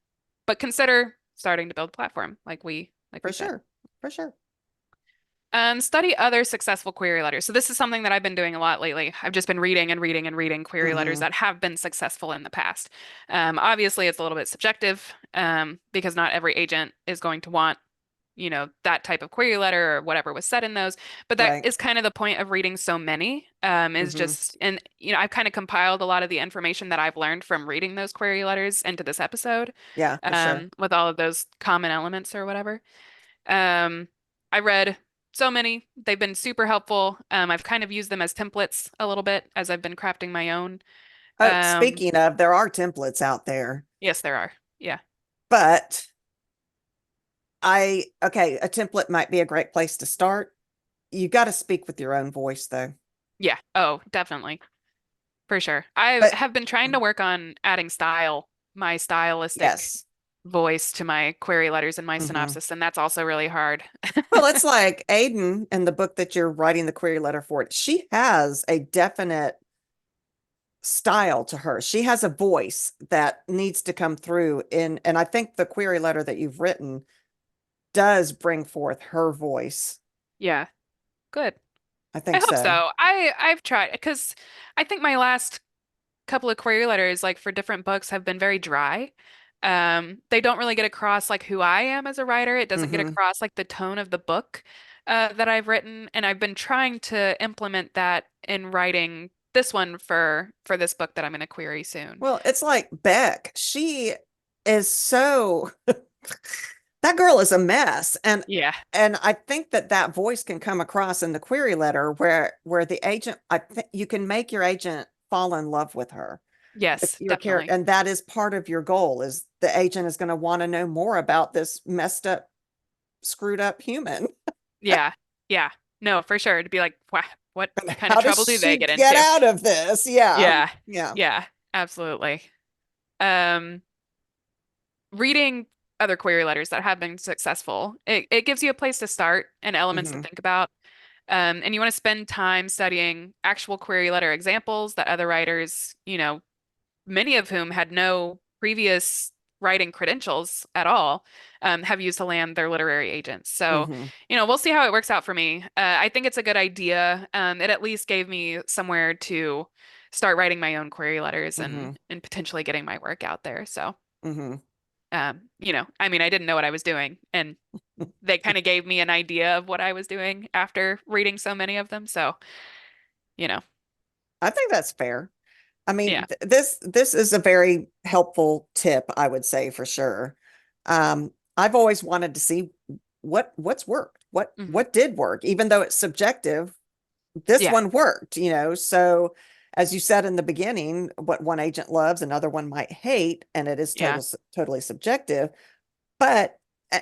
But consider starting to build a platform like we for said. sure. For sure. Study other successful query letters. So this is something that I've been doing a lot lately. I've just been reading and reading and reading query letters Hmm. that have been successful in the past. Obviously, it's a little bit subjective because not every agent is going to want, that type of query letter or whatever was said in those. But that Right. is kind of the point of reading so many, is Hmm. just, and, I've kind of compiled a lot of the information that I've learned from reading those query letters into this episode, Yeah, for sure. with all of those common elements or whatever. Um, I read so many. They've been super helpful. I've kind of used them as templates a little bit as I've been crafting my own. Oh, Um, speaking of, there are templates out there, yes, there are. Yeah. but okay, a template might be a great place to start. You got to speak with your own voice though. Yeah. Oh, definitely. For sure. I But have been trying to work on adding my stylistic yes. voice to my query letters and my Hmm. synopsis, and that's also really hard. Well, it's like Aiden in the book that you're writing the query letter for. She has a definite style to her. She has a voice that needs to come through and I think the query letter that you've written does bring forth her voice. Yeah. Good. I I think hope so. so. I've tried because I think my last couple of query letters, like for different books, have been very dry. They don't really get across like who I am as a writer. It doesn't get Hmm. across like the tone of the book that I've written, and I've been trying to implement that in writing this one for this book that I'm going to query soon. Well, it's like Beck. She is so that girl is a mess, Yeah. and I think that that voice can come across in the query letter where the agent, I think you can make your agent fall in love with her, Yes, your character, definitely. and that is part of your goal. Is the agent is going to want to know more about this messed up, screwed up human. Yeah. Yeah. No, for sure. To be like, wow, what kind of How does trouble do they she get get into? out of this? Yeah, Yeah. yeah. Yeah, absolutely. Um, Reading other query letters that have been successful, it gives you a place to start and elements to Hmm. think about. And you want to spend time studying actual query letter examples that other writers, many of whom had no previous writing credentials at all, have used to land their literary agents. So, Hmm. we'll see how it works out for me. I think it's a good idea. It at least gave me somewhere to start writing my own query letters Hmm. and potentially getting my work out there. So, Hmm. I mean, I didn't know what I was doing, and they kind of gave me an idea of what I was doing after reading so many of them. So, you know, I think that's fair. I yeah, mean, this is a very helpful tip, I would say for sure. I've always wanted to see what's worked, hmm, what did work, even though it's subjective. This yeah, one worked, So as you said in the beginning, what one agent loves, another one might hate, and it is yeah, totally subjective. But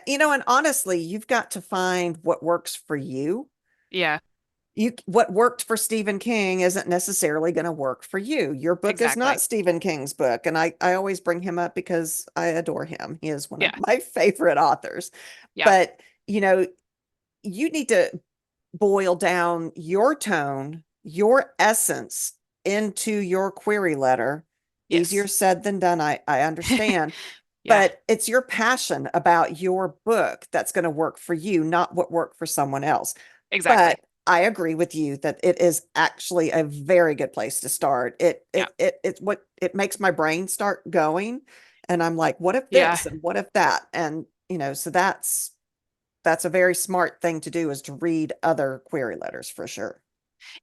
and honestly, you've got to find what works for you. yeah, What worked for Stephen King isn't necessarily going to work for you. Your book is not exactly. Stephen King's book, and I always bring him up because I adore him. He is one of Yeah, my favorite authors. yeah, But, you know, you need to boil down your tone, your essence into your query letter. yes. Easier said than done, I understand. Yeah, but it's your passion about your book that's going to work for you, not what worked for someone else. But exactly. I agree with you that it is actually a very good place to start. Yeah. It's what it makes my brain start going, and I'm like, what if Yeah. this and what if that? And so that's a very smart thing to do, is to read other query letters for sure.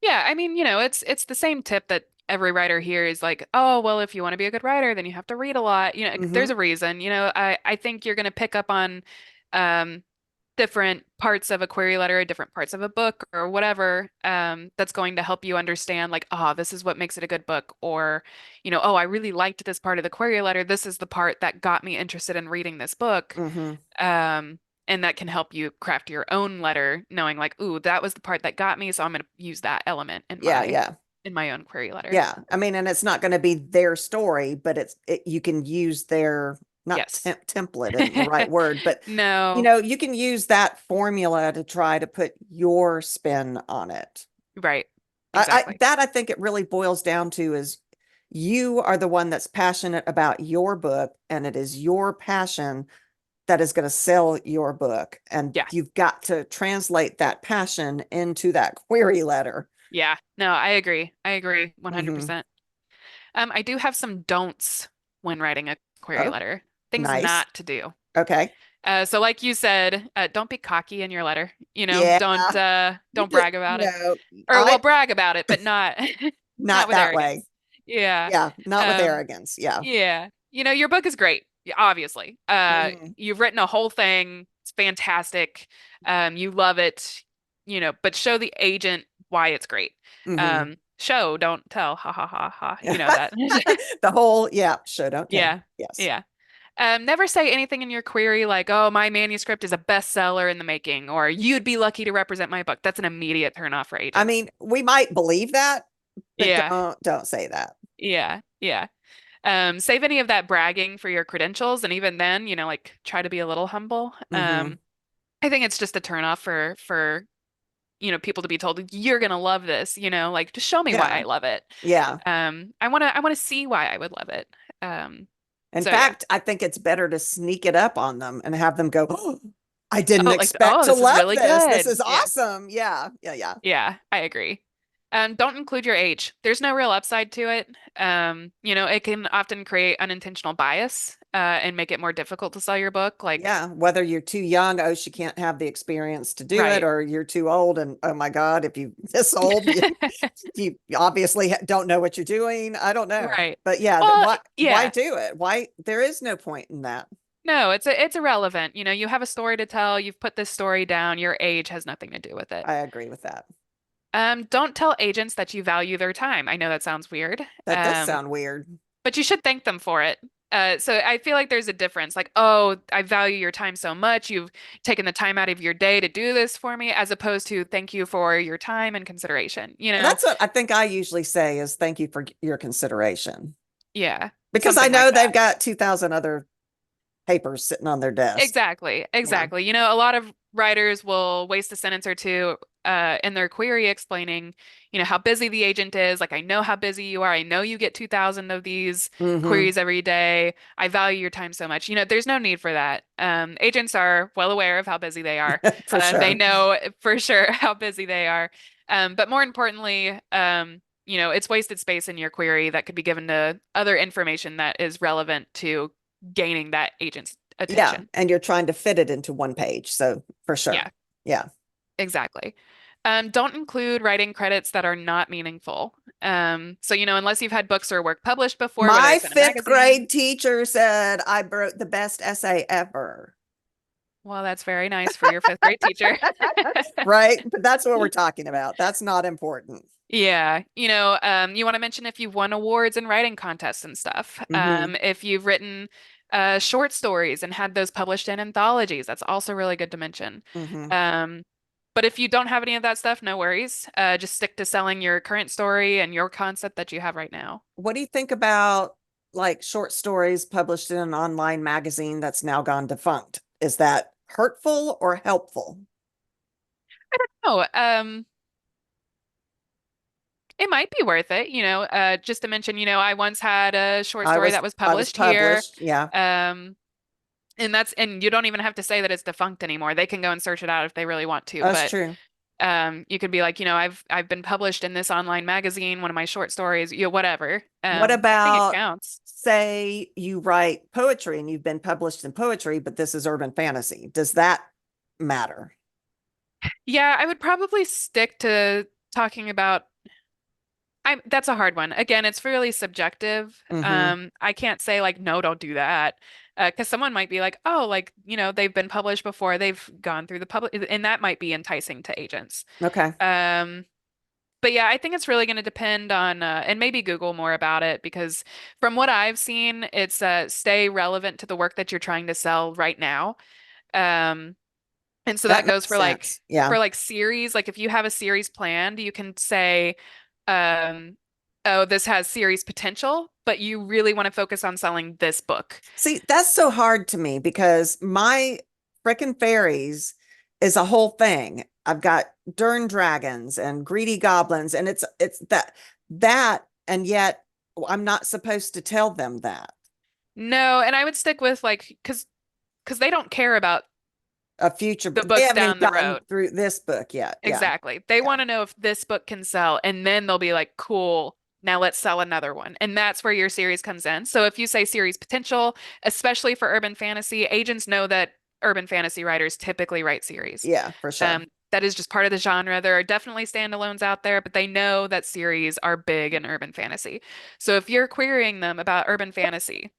Yeah, I mean, it's the same tip that every writer hears, like, oh, well, if you want to be a good writer, then you have to read a lot. There's Hmm. a reason. I think you're going to pick up on um different parts of a query letter, different parts of a book or whatever, that's going to help you understand, like, oh, this is what makes it a good book, or, oh, I really liked this part of the query letter. This is the part that got me interested in reading this book. Hmm. Um, and that can help you craft your own letter, knowing like, ooh, that was the part that got me, so I'm going to use that element in Yeah, my yeah. in my own query letter. Yeah. I mean, and it's not going to be their story, but you can use their, not Yes. template isn't the right word, but No, you can use that formula to try to put your spin on it. right. Exactly. I think it really boils down to is you are the one that's passionate about your book, and it is your passion that is going to sell your book. And Yeah. you've got to translate that passion into that query letter. Yeah. No, I agree. I agree Hmm. 100%. I do have some don'ts when writing a query Oh, letter. Things nice. not to do. Okay. So like you said, don't be cocky in your letter. Yeah. Don't brag about it. No, Or well, I brag about it, but not not not with that arrogance. way. Yeah. Yeah, not with Um, arrogance. Yeah. yeah. Your book is great, obviously. Hmm. You've written a whole thing. It's fantastic. You love it, but show the agent why it's great. Hmm. Show, don't tell. Ha ha ha ha. You know that. The whole, yeah, show don't tell. Yeah. Yes. Yeah. Never say anything in your query like, oh, my manuscript is a bestseller in the making, or you'd be lucky to represent my book. That's an immediate turnoff for I agents. mean, we might believe that, but Yeah. don't say that. Yeah. Yeah. Save any of that bragging for your credentials. And even then, like try to be a little humble. Hmm. I think it's just a turnoff for, people to be told, you're gonna love this, like just show me why Yeah. I love it. Yeah. I wanna see why I would love it. In So yeah. fact, I think it's better to sneak it up on them and have them go, oh, I didn't Oh, like, expect oh, to this is love really this. This good. is Yeah. awesome. Yeah. Yeah. Yeah. Yeah, I agree. Don't include your age. There's no real upside to it. It can often create unintentional bias, and make it more difficult to sell your book. Like, Yeah, whether you're too young, oh, she can't have the experience to do it, right. or you're too old, and oh my God, if you this old, you obviously don't know what you're doing. I don't know, Right. but yeah, Well, why yeah. do it? Why there is no point in that. No, it's irrelevant. You have a story to tell. You've put this story down. Your age has nothing to do with it. I agree with that. Don't tell agents that you value their time. I know that sounds weird. That does sound weird. But you should thank them for it. So I feel like there's a difference. Like, oh, I value your time so much. You've taken the time out of your day to do this for me, as opposed to thank you for your time and consideration. That's what I think I usually say is thank you for your consideration, Yeah, because I something like know they've that. got 2,000 other papers sitting on their desk. Exactly, Yeah. exactly. A lot of writers will waste a sentence or two in their query explaining, how busy the agent is. Like, I know how busy you are. I know you get 2,000 of these Hmm. queries every day. I value your time so much. There's no need for that. Agents are well aware of how busy they are. For They sure. know for sure how busy they are. But more importantly, it's wasted space in your query that could be given to other information that is relevant to gaining that agent's Yeah, attention. and you're trying to fit it into one page, so for sure. Yeah, Yeah. exactly. Don't include writing credits that are not meaningful. So, unless you've had books or work published before, whether My it's in a fifth magazine. grade teacher said I wrote the best essay ever. Well, that's very nice for your fifth grade teacher. Right? But that's what we're talking about. That's not important. Yeah, you want to mention if you've won awards and writing contests and stuff. Hmm. If you've written short stories and had those published in anthologies, that's also really good to mention. Hmm. Um, but if you don't have any of that stuff, no worries. Just stick to selling your current story and your concept that you have right now. What do you think about like short stories published in an online magazine that's now gone defunct? Is that hurtful or helpful? Oh, it might be worth it, just to mention, I once had a short story that was I was published here. published. Yeah. Um, and you don't even have to say that it's defunct anymore. They can go and search it out if they really want to. That's But true. you could be like, I've been published in this online magazine, one of my short stories, whatever. What I think it about, counts. say, you write poetry and you've been published in poetry, but this is urban fantasy? Does that matter? Yeah, I would probably stick to talking about that's a hard one. Again, it's really subjective. Hmm. I can't say like, no, don't do that. Because someone might be like, oh, like, they've been published before, they've gone through the public, and that might be enticing to agents. Okay. Um, but yeah, I think it's really going to depend on, and maybe Google more about it because from what I've seen, it's stay relevant to the work that you're trying to sell right now. Um, and so That that goes makes for like sense. Yeah. series. Like if you have a series planned, you can say, um, oh, this has series potential, but you really want to focus on selling this book. See, that's so hard to me because my frickin' fairies is a whole thing. I've got Dern dragons and greedy goblins, and it's that, and yet I'm not supposed to tell them that. No, and I would stick with like because they don't care about A future, the they books haven't even down the gotten road. through this book yet. Yeah. Exactly. They Yeah. want to know if this book can sell, and then they'll be like, cool, now let's sell another one. And that's where your series comes in. So if you say series potential, especially for urban fantasy, agents know that urban fantasy writers typically write series. Yeah, for sure. That is just part of the genre. There are definitely standalones out there, but they know that series are big in urban fantasy. So if you're querying them about urban fantasy,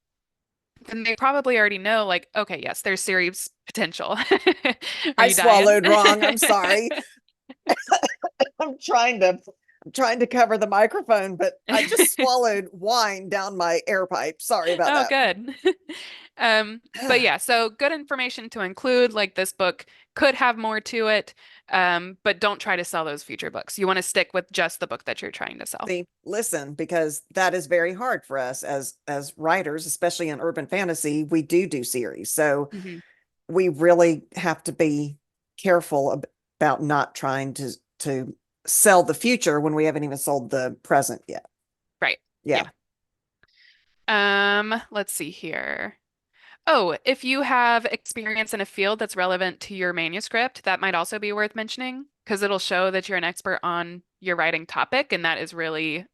then they probably already know, like, okay, yes, there's series potential. Are I you dying? swallowed wrong. I'm sorry. I'm trying to I'm trying to cover the microphone, but I just swallowed wine down my air pipe. Sorry about Oh, that. good. But yeah, so good information to include, like this book could have more to it, but don't try to sell those future books. You want to stick with just the book that you're trying to sell. See, listen, because that is very hard for us as writers, especially in urban fantasy. We do series, so Hmm. we really have to be careful about not trying to sell the future when we haven't even sold the present yet. Right. Yeah. Yeah. Let's see here. Oh, if you have experience in a field that's relevant to your manuscript, that might also be worth mentioning because it'll show that you're an expert on your writing topic, and that is really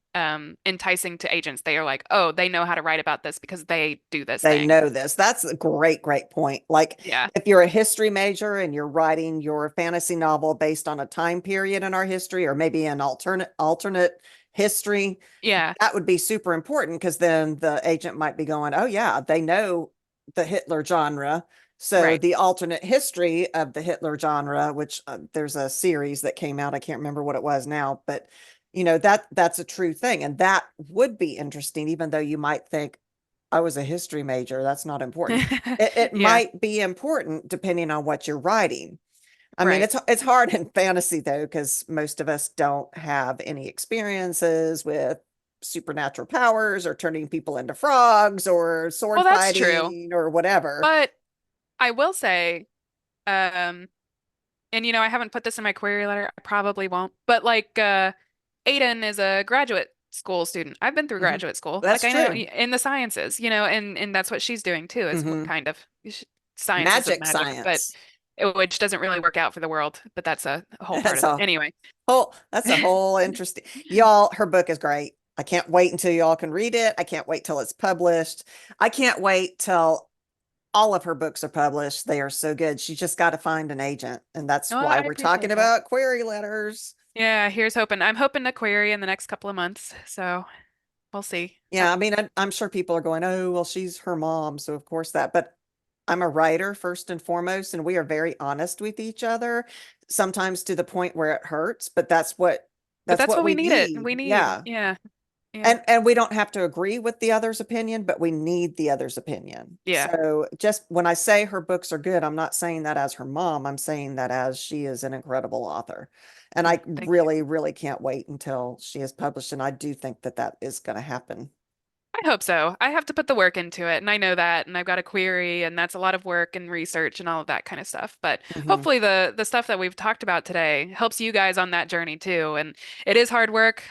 enticing to agents. They are like, oh, they know how to write about this because they do this They thing. know this. That's a great point. Like Yeah. if you're a history major and you're writing your fantasy novel based on a time period in our history or maybe an alternate history, Yeah. that would be super important because then the agent might be going, oh yeah, they know the Hitler genre. So Right. the alternate history of the Hitler genre, which there's a series that came out, I can't remember what it was now, but that's a true thing. And that would be interesting, even though you might think, I was a history major, that's not important. It Yeah. might be important depending on what you're writing. I mean, Right. it's hard in fantasy though, because most of us don't have any experiences with supernatural powers or turning people into frogs or Well, sword that's true. fighting or whatever. But I will say, um, and I haven't put this in my query letter. I probably won't. But like Aiden is a graduate school student. I've been through Mhm. graduate school. Like That's I know true. in the sciences, and that's what she's doing too, is what Hmm. kind of sciences of Magic magic, but science. which doesn't really work out for the world, but that's a whole part That's of it. a Anyway. that's a whole interesting. Y'all, her book is great. I can't wait until y'all can read it. I can't wait till it's published. I can't wait till all of her books are published. They are so good. She just got to find an agent. And that's Oh, why I we're talking appreciate that. about query letters. Yeah, here's hoping. I'm hoping to query in the next couple of months, so we'll see. Yeah, I mean, I'm sure people are going, oh, well, she's her mom. So, of course, that, but I'm a writer first and foremost, and we are very honest with each other, sometimes to the point where it hurts, but But that's that's what what we we need it. need. We need. Yeah. Yeah. Yeah. And we don't have to agree with the other's opinion, but we need the other's opinion. Yeah. So just when I say her books are good, I'm not saying that as her mom. I'm saying that as she is an incredible author. And Yeah. I Thank you. really can't wait until she is published. And I do think that that is going to happen. I hope so. I have to put the work into it, and I know that, and I've got a query, and that's a lot of work and research and all of that kind of stuff. But Hmm. hopefully the stuff that we've talked about today helps you guys on that journey too. And it is hard work.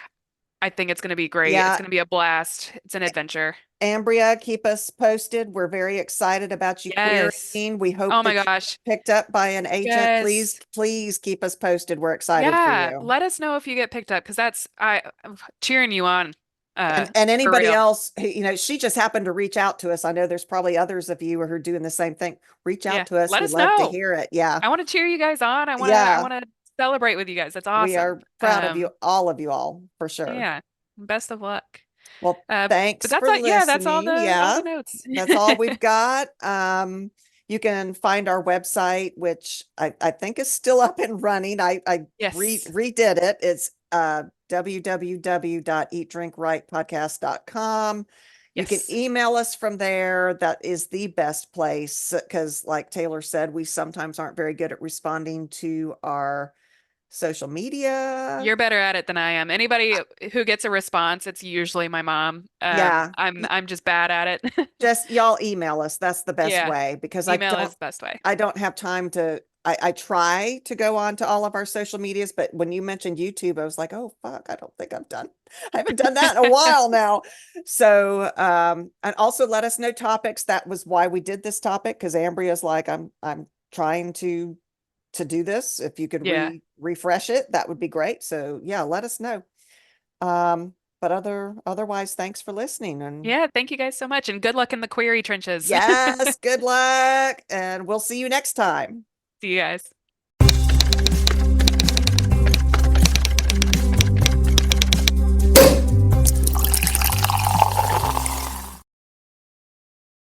I think it's going to be great. It's Yeah, going to be a blast. It's an adventure. Ambria, keep us posted. We're very excited about you Yes. querying. We hope Oh my that you gosh. get picked up by an agent. Please, Yes. please keep us posted. We're excited for Yeah. you. Let us know if you get picked up because I'm cheering you on. And For anybody real. else, she just happened to reach out to us. I know there's probably others of you who are doing the same thing. Reach out Yeah. to us. Let We'd us love to know. hear it. Yeah. I want to cheer you guys on. I Yeah. want to celebrate with you guys. That's We awesome. are proud of you all, for sure. Yeah. Best of luck. Well, Uh, but thanks that's for all, yeah, that's listening. all Yeah, the notes. that's all we've got. You can find our website, which I think is still up and running. I Yes. redid it. It's www.eatdrinkrightpodcast.com. You can Yes. email us from there. That is the best place because, like Taylor said, we sometimes aren't very good at responding to our social media. You're better at it than I am. Anybody who gets a response, it's usually my mom. Yeah, I'm just bad at it. just y'all email us. That's the best Yeah. way because Email is the best way. I don't have time to I try to go on to all of our social medias, but when you mentioned YouTube, I was like, oh fuck, I don't think I've done I haven't done that in a while now. So and also let us know topics. That was why we did this topic, because Ambria's like, I'm trying to do this. If you could Yeah. refresh it, that would be great. So yeah, let us know. But otherwise, thanks for listening, and Yeah. Thank you guys so much. And good luck in the query trenches. yes, good luck, and we'll see you next time. See you guys.